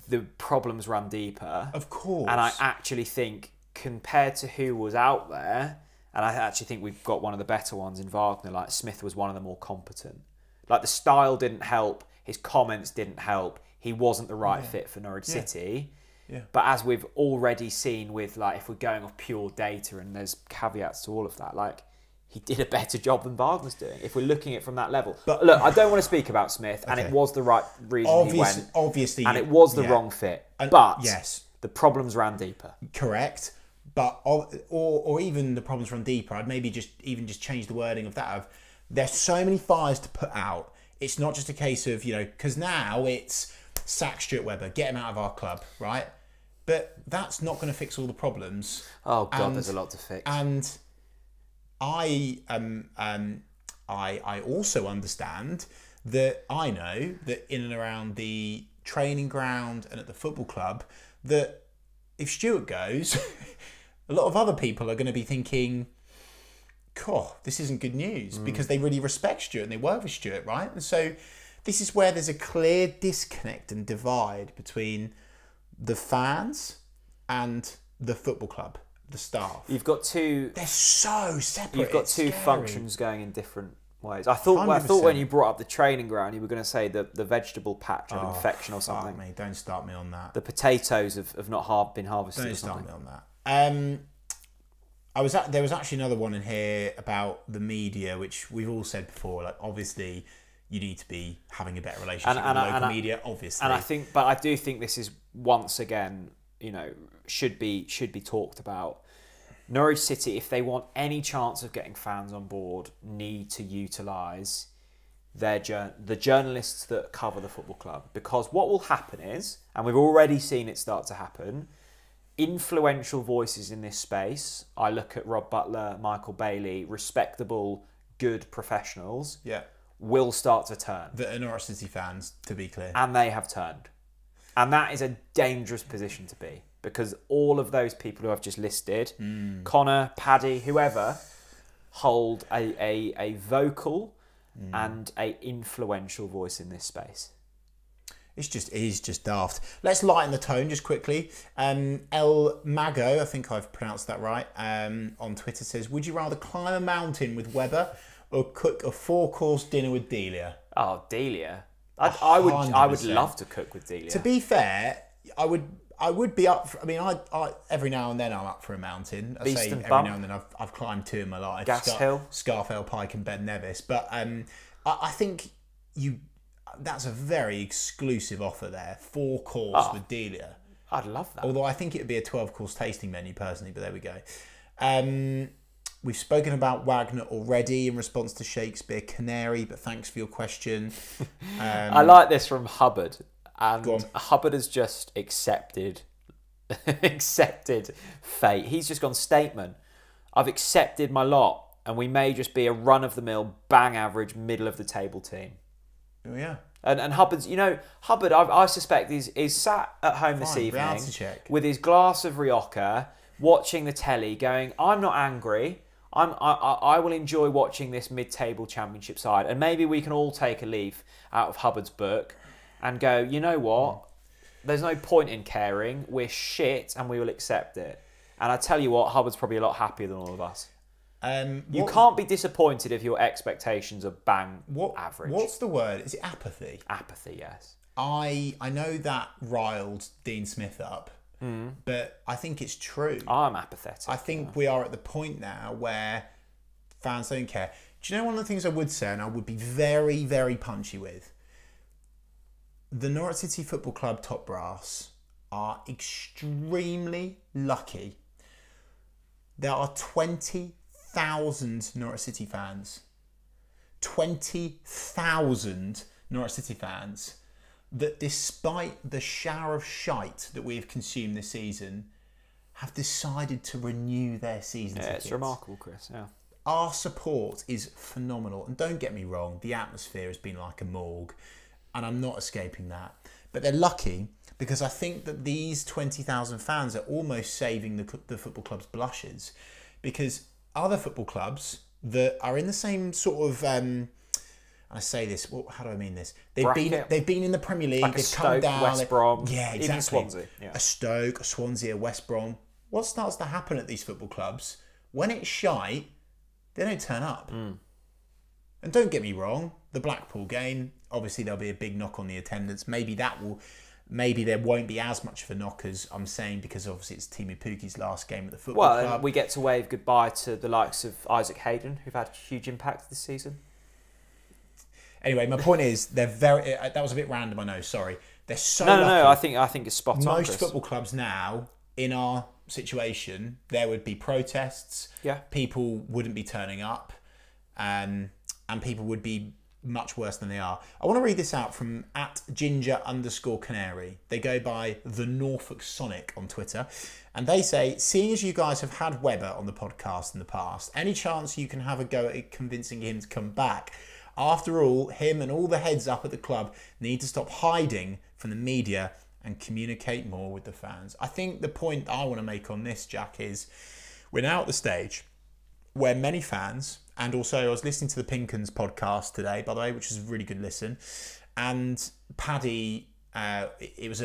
the problems run deeper. Of course. And I actually think, compared to who was out there, and I actually think we've got one of the better ones in Wagner, like, Smith was one of the more competent. Like, the style didn't help. His comments didn't help. He wasn't the right fit for Norwich City. Yeah. But as we've already seen with, like, if we're going off pure data, and there's caveats to all of that, like, he did a better job than Wagner's doing, if we're looking at it from that level. But look, I don't want to speak about Smith, and it was the right reason he went. Obviously. And it was the wrong fit. But the problems ran deeper. Correct. But, or even the problems run deeper, I'd maybe just change the wording of that. There's so many fires to put out. It's not just a case of, because now it's sack Stuart Webber, get him out of our club, right? But that's not going to fix all the problems. Oh, God, there's a lot to fix. And I also understand that I know that in and around the training ground and at the football club that if Stuart goes, a lot of other people are going to be thinking, "God, this isn't good news," because they really respect Stuart and they work with Stuart, right? And so this is where there's a clear disconnect and divide between the fans and the football club, the staff. You've got two. They're so separate. You've got two functions going in different ways. I thought when you brought up the training ground, you were going to say the vegetable patch of infection or something. Fuck me, don't start me on that. The potatoes have not been harvested. Don't start me on that. There was actually another one in here about the media, which we've all said before. Like, obviously, you need to be having a better relationship with the local media, obviously. And I do think this is once again, should be talked about. Norwich City, if they want any chance of getting fans on board, need to utilise the journalists that cover the football club. Because what will happen is, and we've already seen it start to happen, influential voices in this space, I look at Rob Butler, Michael Bailey, respectable, good professionals, will start to turn. That are Norwich City fans, to be clear. And they have turned. And that is a dangerous position to be. Because all of those people who I've just listed, Connor, Paddy, whoever, hold a vocal and a influential voice in this space. It is just daft. Let's lighten the tone just quickly. El Mago, I think I've pronounced that right, on Twitter says, would you rather climb a mountain with Webber or cook a 4-course dinner with Delia? Oh, Delia. I would love to cook with Delia. To be fair, I would be up for, I every now and then I'm up for a mountain. I say every now and then I've climbed 2 in my life. Hill. Scarfell Pike and Ben Nevis. But I think that's a very exclusive offer there. 4-course with Delia. I'd love that. Although I think it would be a 12-course tasting menu personally, but there we go. We've spoken about Wagner already in response to Shakespeare Canary, but thanks for your question. I like this from Hubbard. And Hubbard has just accepted fate. He's just gone, statement. I've accepted my lot, and we may just be a run-of-the-mill, bang average, middle-of-the-table team. Oh, yeah. And Hubbard's, Hubbard, I suspect, is sat at home this evening with his glass of Rioja, watching the telly, going, I'm not angry. I will enjoy watching this mid-table championship side. And maybe we can all take a leaf out of Hubbard's book and go, you know what? There's no point in caring. We're shit and we will accept it. And I tell you what, Hubbard's probably a lot happier than all of us. You can't be disappointed if your expectations are average. What's the word? Is it apathy? Apathy, yes. I know that riled Dean Smith up, but I think it's true. I'm apathetic. I think we are at the point now where fans don't care. Do you know one of the things I would say, and I would be very, very punchy with? The Norwich City Football Club top brass are extremely lucky. There are 20,000 Norwich City fans. 20,000 Norwich City fans that, despite the shower of shite that we have consumed this season, have decided to renew their season tickets. It's remarkable, Chris. Yeah. Our support is phenomenal. And don't get me wrong, the atmosphere has been like a morgue. And I'm not escaping that. But they're lucky because I think that these 20,000 fans are almost saving the football club's blushes. Because other football clubs that are in the same sort of... I say this, how do I mean this? They've been in the Premier League, like they've Stoke, come down... West Brom, yeah, exactly. Even Swansea. Yeah. A Stoke, a Swansea, a West Brom. What starts to happen at these football clubs, when it's shite, they don't turn up. And don't get me wrong, the Blackpool game, obviously there'll be a big knock on the attendance. Maybe there won't be as much of a knock as I'm saying, because obviously it's Timu Puki's last game at the football club. Well, we get to wave goodbye to the likes of Isaac Hayden, who've had a huge impact this season. Anyway, my point is, they're very... that was a bit random, I know, sorry. They're so lucky. No, I think it's spot on, Most football clubs now, in our situation, there would be protests. Yeah. People wouldn't be turning up. And people would be much worse than they are. I want to read this out from @ginger_canary. They go by the Norfolk Sonic on Twitter. And they say, seeing as you guys have had Webber on the podcast in the past, any chance you can have a go at convincing him to come back? After all, him and all the heads up at the club need to stop hiding from the media and communicate more with the fans. I think the point I want to make on this, Jack, is we're now at the stage where many fans, and also I was listening to the Pinkins podcast today, by the way, which is a really good listen, and Paddy, it was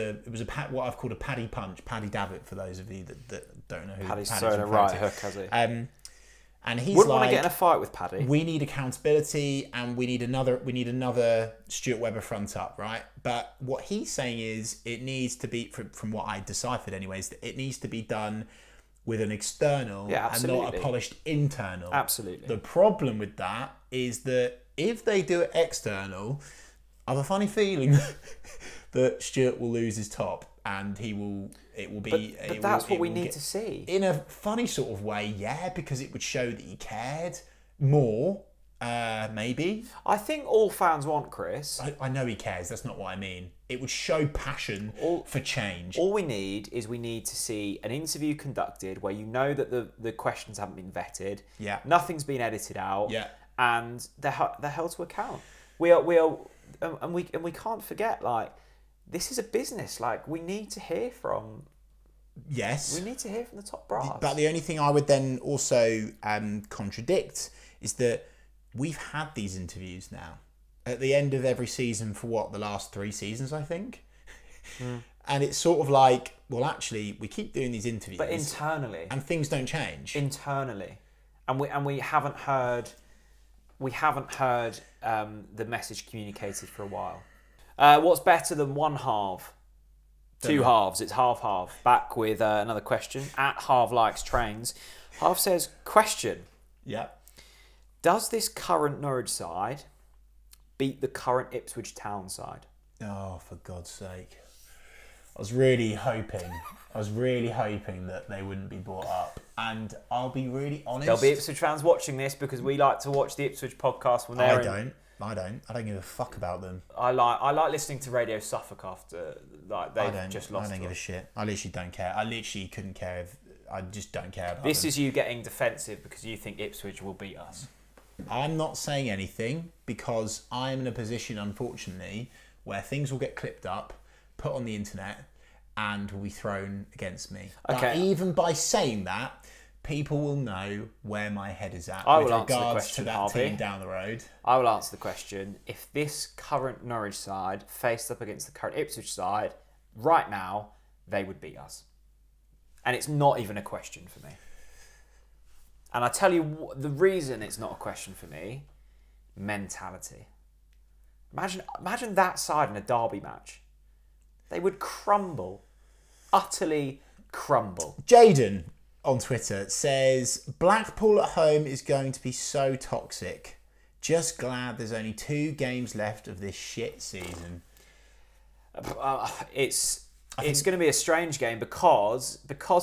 what I've called a Paddy punch, Paddy Davitt, for those of you that don't know who Paddy's thrown a right hook, has he? And he's wouldn't want to get in a fight with Paddy. We need accountability, and we need another Stuart Webber front up, right? But what he's saying is it needs to be, from what I deciphered anyways, it needs to be done with an external and not a polished internal. Absolutely. The problem with that is that if they do it external, I have a funny feeling that Stuart will lose his top, and it will be. But that's what we need to see. In a funny sort of way, yeah, because it would show that he cared more, maybe. I think all fans want, Chris. I know he cares, that's not what I mean. It would show passion for change. All we need to see an interview conducted where you know that the questions haven't been vetted. Yeah. Nothing's been edited out. Yeah. And they're held to account. We are, and we can't forget, like, this is a business. Like, we need to hear from. Yes. We need to hear from the top brass. But the only thing I would then also contradict is that we've had these interviews now at the end of every season for the last 3 seasons, I think. And it's sort of like, well, actually, we keep doing these interviews, but internally, and things don't change internally, and we haven't heard the message communicated for a while. What's better than one half? Two halves. It's half. Back with another question. At Half Likes Trains. Half says, question. Yeah. Does this current Norwich side beat the current Ipswich Town side? Oh, for God's sake. I was really hoping that they wouldn't be brought up. And I'll be really honest. There'll be Ipswich fans watching this because we like to watch the Ipswich podcast when they're I don't give a fuck about them. I like listening to Radio Suffolk after they've just lost. I don't give a shit. I literally don't care. I literally couldn't care if I just don't care about this them. Is you getting defensive because you think Ipswich will beat us. I'm not saying anything because I'm in a position, unfortunately, where things will get clipped up, put on the internet, and will be thrown against me. Okay. But even by saying that, people will know where my head is at with regards to that team down the road. I will answer the question. If this current Norwich side faced up against the current Ipswich side, right now, they would beat us. And it's not even a question for me. And I tell you the reason it's not a question for me, mentality. Imagine that side in a derby match. They would crumble. Utterly crumble. Jaden on Twitter says, Blackpool at home is going to be so toxic. Just glad there's only 2 games left of this shit season. It's going to be a strange game because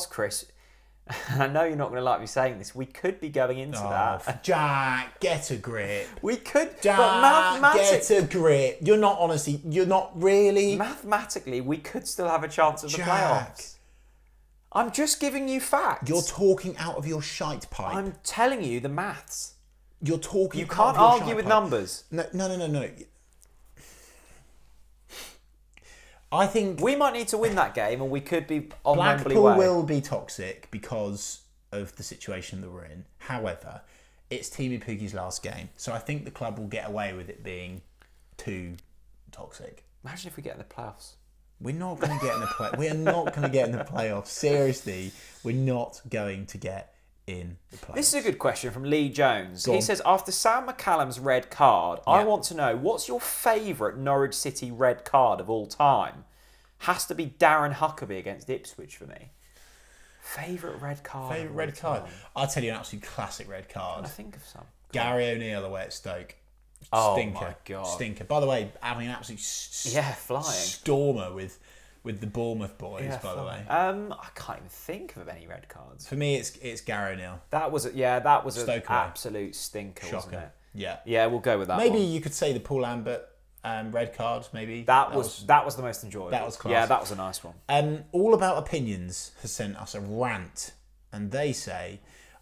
Chris, and I know you're not going to like me saying this, we could be going into that. Jack, get a grip. We could, Jack, but get a grip. You're not really. Mathematically, we could still have a chance of the playoffs. I'm just giving you facts. You're talking out of your shite pipe. I'm telling you the maths. You're talking. You can't argue with numbers. No. I think we might need to win that game, and we could be on Wembley way. Blackpool will be toxic because of the situation that we're in. However, it's Teemu Pukki's last game, so I think the club will get away with it being too toxic. Imagine if we get in the playoffs. We're not going to get in the play. We are not going to get in the playoffs. Seriously, we're not going to get in the playoffs. This is a good question from Lee Jones. He says, after Sam McCallum's red card, I want to know, what's your favourite Norwich City red card of all time? Has to be Darren Huckabee against Ipswich for me. Favourite red card? Favourite red card? I'll tell you an absolute classic red card. I think of some. Gary O'Neill away at Stoke. Oh Stinker. My God. Stinker. By the way, having an absolute flying stormer with the Bournemouth boys, by the way. I can't even think of any red cards. For me, it's Gary O'Neill. That was an absolute stinker, Shocker. wasn't it? Yeah. Yeah, we'll go with that. Maybe one. you could say the Paul Lambert red card. Maybe that was the most enjoyable. That was class. Yeah, that was a nice one. All About Opinions has sent us a rant, and they say,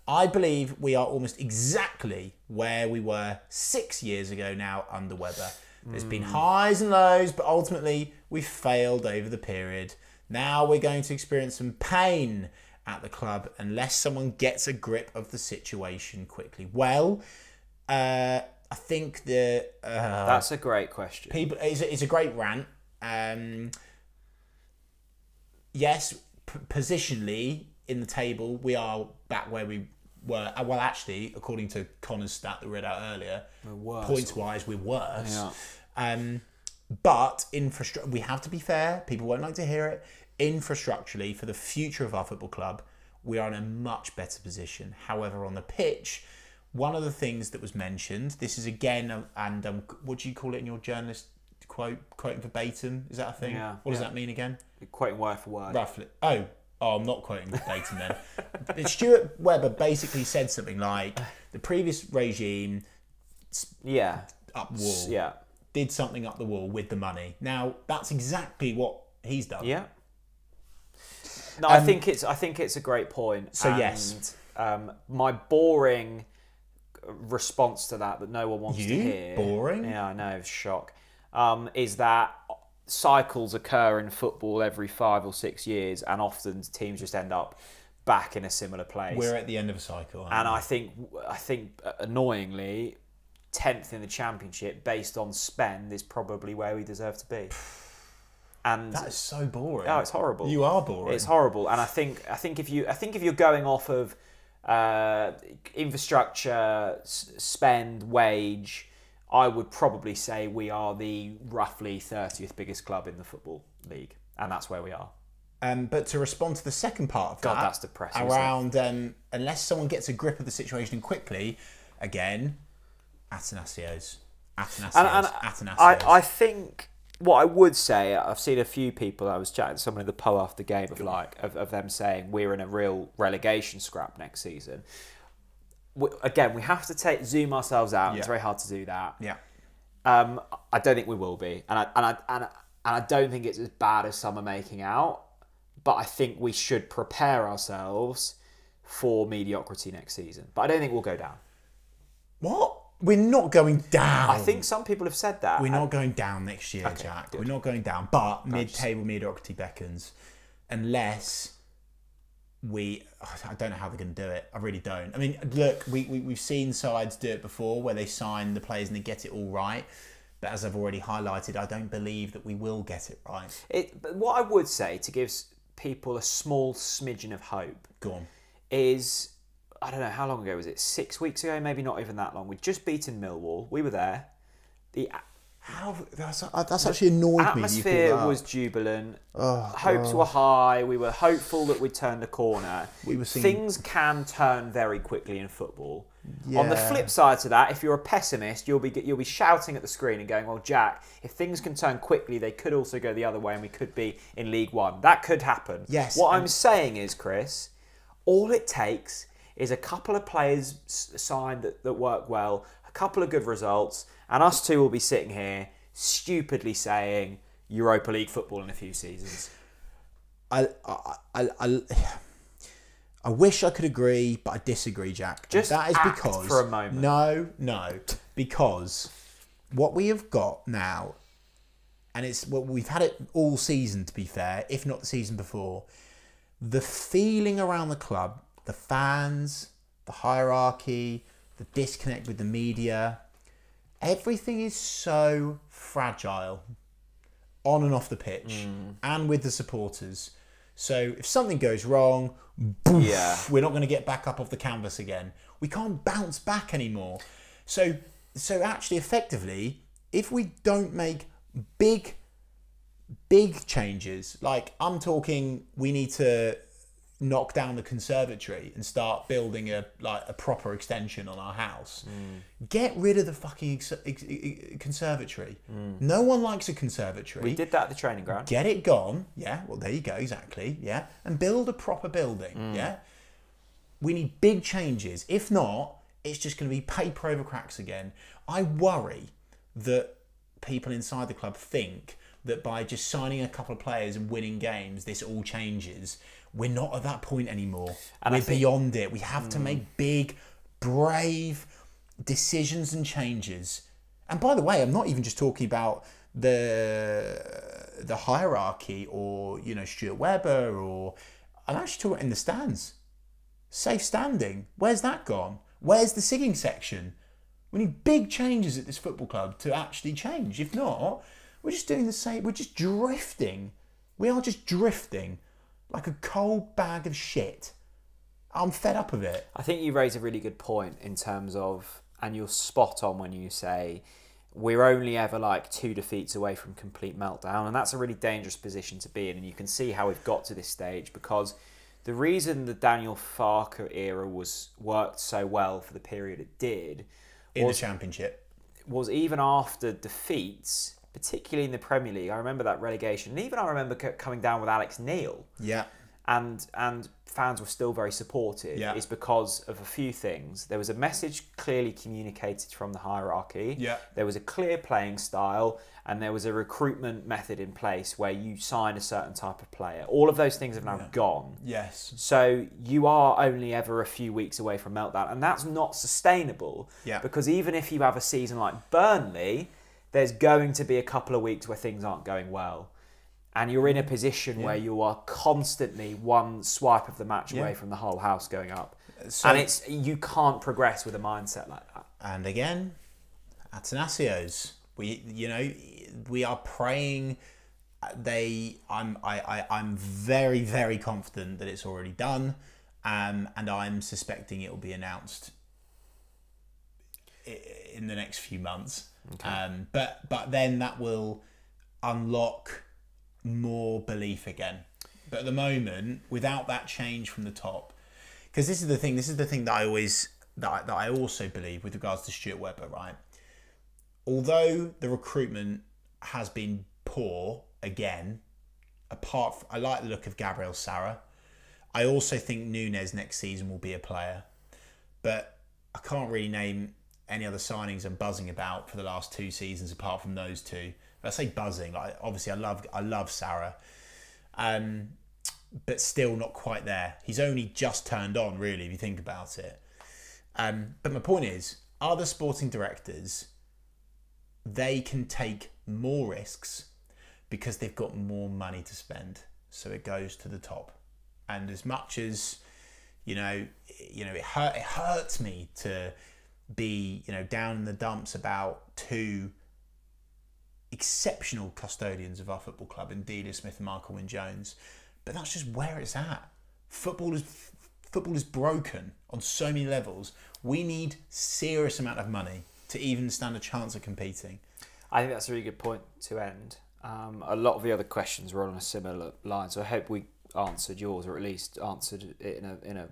I believe we are almost exactly where we were 6 years ago now under Webber. There's been highs and lows, but ultimately we failed over the period. Now we're going to experience some pain at the club unless someone gets a grip of the situation quickly. Well, I think that's a great question. It's a great rant. Yes, positionally in the table, we are back where we were. Well, actually, according to Connor's stat that we read out earlier, points-wise, we're worse. Yeah. But we have to be fair. People won't like to hear it. Infrastructurally, for the future of our football club, we are in a much better position. However, on the pitch, one of the things that was mentioned, this is again, and what do you call it in your journalist quoting verbatim? Is that a thing? Yeah. What does that mean again? Quoting word for word. Roughly. Oh, I'm not quoting verbatim then. Stuart Webber basically said something like, the previous regime up the wall. Yeah. Did something up the wall with the money. Now, that's exactly what he's done. Yeah. No, I think it's a great point. So yes. My boring response to that no one wants to hear. Boring? Yeah, I know, shock. Is that cycles occur in football every 5 or 6 years, and often teams just end up back in a similar place. We're at the end of a cycle, and I think annoyingly, 10th in the Championship based on spend is probably where we deserve to be. And that is so boring. Oh, it's horrible. You are boring. It's horrible, and I think if you're going off of infrastructure, spend, wage, I would probably say we are the roughly 30th biggest club in the Football League, and that's where we are. But to respond to the second part of that, that's depressing. Around unless someone gets a grip of the situation quickly, again, Athanasios. I think what I would say, I've seen a few people. I was chatting to someone in the po after the game of them saying we're in a real relegation scrap next season. Again, we have to zoom ourselves out. Yeah. It's very hard to do that. Yeah. I don't think we will be, and I don't think it's as bad as some are making out. But I think we should prepare ourselves for mediocrity next season. But I don't think we'll go down. What? We're not going down. I think some people have said that. We're not going down next year, okay, Jack. Good. We're not going down. But mid-table mediocrity beckons, unless I don't know how they're going to do it. I really don't. I mean, look, we've seen sides do it before where they sign the players and they get it all right. But as I've already highlighted, I don't believe that we will get it right. But what I would say, to give people a small smidgen of hope, go on, is, I don't know, how long ago was it? 6 weeks ago? Maybe not even that long. We'd just beaten Millwall. We were there. That's actually annoyed me. The atmosphere was jubilant. Hopes were high. We were hopeful that we'd turn the corner. Things can turn very quickly in football. Yeah. On the flip side to that, if you're a pessimist, you'll be shouting at the screen and going, "Well, Jack, if things can turn quickly, they could also go the other way, and we could be in League One. That could happen." Yes. What I'm saying is, Chris, all it takes is a couple of players signed that work well, a couple of good results, and us two will be sitting here stupidly saying Europa League football in a few seasons. I wish I could agree, but I disagree, Jack. Just that is because for a moment. No, because what we have got now, and it's what we've had it all season, to be fair, if not the season before, the feeling around the club, the fans, the hierarchy, the disconnect with the media, everything is so fragile on and off the pitch and with the supporters. So if something goes wrong, boof, we're not going to get back up off the canvas again. We can't bounce back anymore. So actually, effectively, if we don't make big changes, like I'm talking, we need to knock down the conservatory and start building a proper extension on our house. Get rid of the fucking conservatory. No one likes a conservatory. We did that at the training ground. Get it gone. Yeah, well, there you go, exactly. Yeah, and build a proper building. Yeah, we need big changes. If not, it's just going to be paper over cracks again. I worry that people inside the club think that by just signing a couple of players and winning games, this all changes. We're not at that point anymore. And we're beyond it. We have to make big, brave decisions and changes. And by the way, I'm not even just talking about the hierarchy or, Stuart Webber, or I'm actually talking in the stands. Safe standing. Where's that gone? Where's the singing section? We need big changes at this football club to actually change. If not, we're just doing the same. We're just drifting. We are just drifting like a cold bag of shit. I'm fed up of it. I think you raise a really good point in terms of, and you're spot on when you say we're only ever like 2 defeats away from complete meltdown, and that's a really dangerous position to be in. And you can see how we've got to this stage, because the reason the Daniel Farke era worked so well for the period it did in the Championship was even after defeats, particularly in the Premier League. I remember that relegation, and even I remember coming down with Alex Neil. Yeah. And fans were still very supportive, is because of a few things. There was a message clearly communicated from the hierarchy. Yeah. There was a clear playing style, and there was a recruitment method in place where you sign a certain type of player. All of those things have now gone. Yes. So you are only ever a few weeks away from meltdown, and that's not sustainable. Yeah. Because even if you have a season like Burnley, there's going to be a couple of weeks where things aren't going well. And you're in a position where you are constantly one swipe of the match away from the whole house going up. So, and you can't progress with a mindset like that. And again, Atanasio's. We are praying. I'm very, very confident that it's already done, and I'm suspecting it will be announced in the next few months. Okay. But then that will unlock more belief again. But at the moment, without that change from the top, because this is the thing that I also believe with regards to Stuart Webber, right? Although the recruitment has been poor again, I like the look of Gabriel Sara. I also think Nunes next season will be a player, but I can't really name any other signings I'm buzzing about for the last 2 seasons apart from those two. I say buzzing, like obviously I love Sara, but still not quite there. He's only just turned on, really, if you think about it. But my point is, other sporting directors, they can take more risks because they've got more money to spend. So it goes to the top. And as much as it hurts me to be down in the dumps about 2 exceptional custodians of our football club in Delia Smith and Michael Wynne-Jones, but that's just where it's at. Football is broken on so many levels. We need serious amount of money to even stand a chance of competing. I think that's a really good point to end. A lot of the other questions were on a similar line, so I hope we answered yours, or at least answered it in a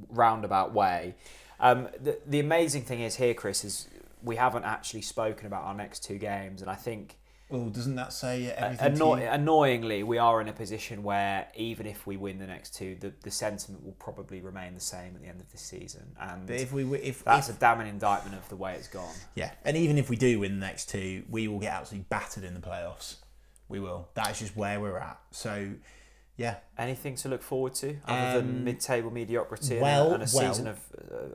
roundabout way. The amazing thing is here, Chris, is we haven't actually spoken about our next 2 games, and I think... Well, doesn't that say everything? Annoyingly, we are in a position where even if we win the next 2, the sentiment will probably remain the same at the end of this season, and that's a damning indictment of the way it's gone. Yeah, and even if we do win the next 2, we will get absolutely battered in the playoffs. We will. That is just where we're at. So, yeah. Anything to look forward to other than mid-table mediocrity and a season of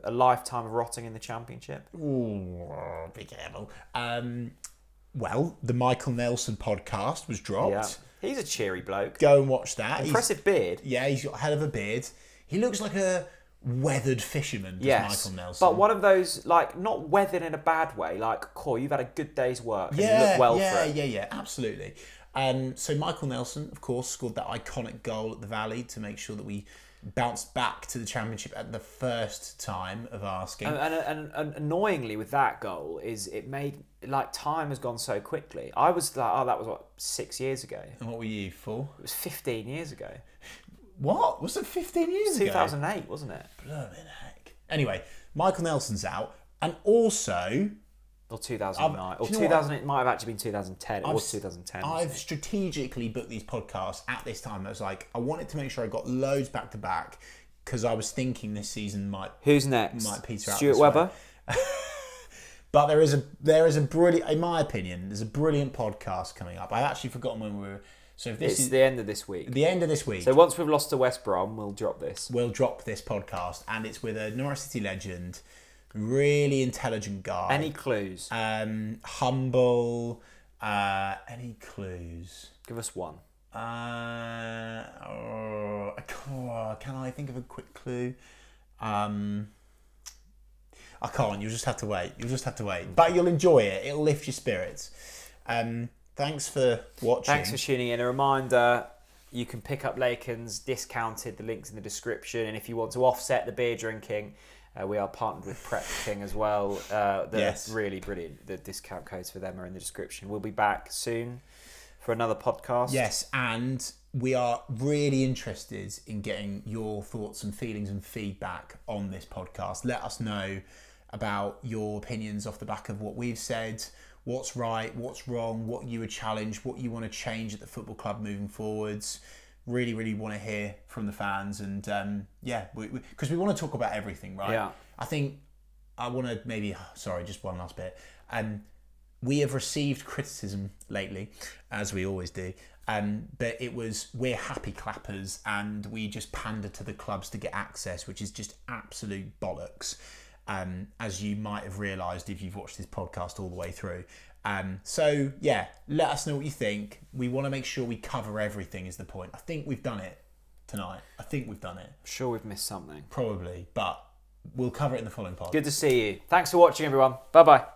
a lifetime of rotting in the Championship? Ooh, be careful. Well, the Michael Nelson podcast was dropped. Yeah. He's a cheery bloke. Go and watch that. Impressive beard. Yeah, he's got a hell of a beard. He looks like a weathered fisherman, Michael Nelson. But one of those, like, not weathered in a bad way, like, cool, you've had a good day's work and you look well for it. Yeah, absolutely. So Michael Nelson, of course, scored that iconic goal at the Valley to make sure that we bounced back to the Championship at the first time of asking. And annoyingly with that goal is it made, like, time has gone so quickly. I was like, that was, what, 6 years ago? And what were you for? It was 15 years ago. What? Was it 15 years ago? 2008, wasn't it? Blooming heck. Anyway, Michael Nelson's out. And also... Or 2009. Or 2000, it might have actually been 2010. It was 2010. I've strategically booked these podcasts at this time. I was like, I wanted to make sure I got loads back to back because I was thinking this season might... Who's next? Might peter out. Stuart Webber? But there is a brilliant... In my opinion, there's a brilliant podcast coming up. I've actually forgotten when we were... So if this is the end of this week. The end of this week. So once we've lost to West Brom, we'll drop this. We'll drop this podcast, and it's with a Norwich City legend Really intelligent guy. Any clues? Humble. Any clues? Give us one. Can I think of a quick clue? I can't. You'll just have to wait. But you'll enjoy it. It'll lift your spirits. Thanks for watching. Thanks for tuning in. A reminder, you can pick up Laken's discounted. The link's in the description. And if you want to offset the beer drinking, we are partnered with Prep King as well. That's really brilliant. The discount codes for them are in the description. We'll be back soon for another podcast. Yes, and we are really interested in getting your thoughts and feelings and feedback on this podcast. Let us know about your opinions off the back of what we've said, what's right, what's wrong, what you would challenge, what you want to change at the football club moving forwards. Really, really want to hear from the fans, and because we want to talk about everything, right? Yeah. I think I want to just one last bit. We have received criticism lately, as we always do, but we're happy clappers and we just pander to the clubs to get access, which is just absolute bollocks, as you might have realised if you've watched this podcast all the way through. Let us know what you think. We want to make sure we cover everything is the point. I think we've done it tonight. I'm sure we've missed something. Probably, but we'll cover it in the following podcast. Good to see you. Thanks for watching, everyone. Bye-bye.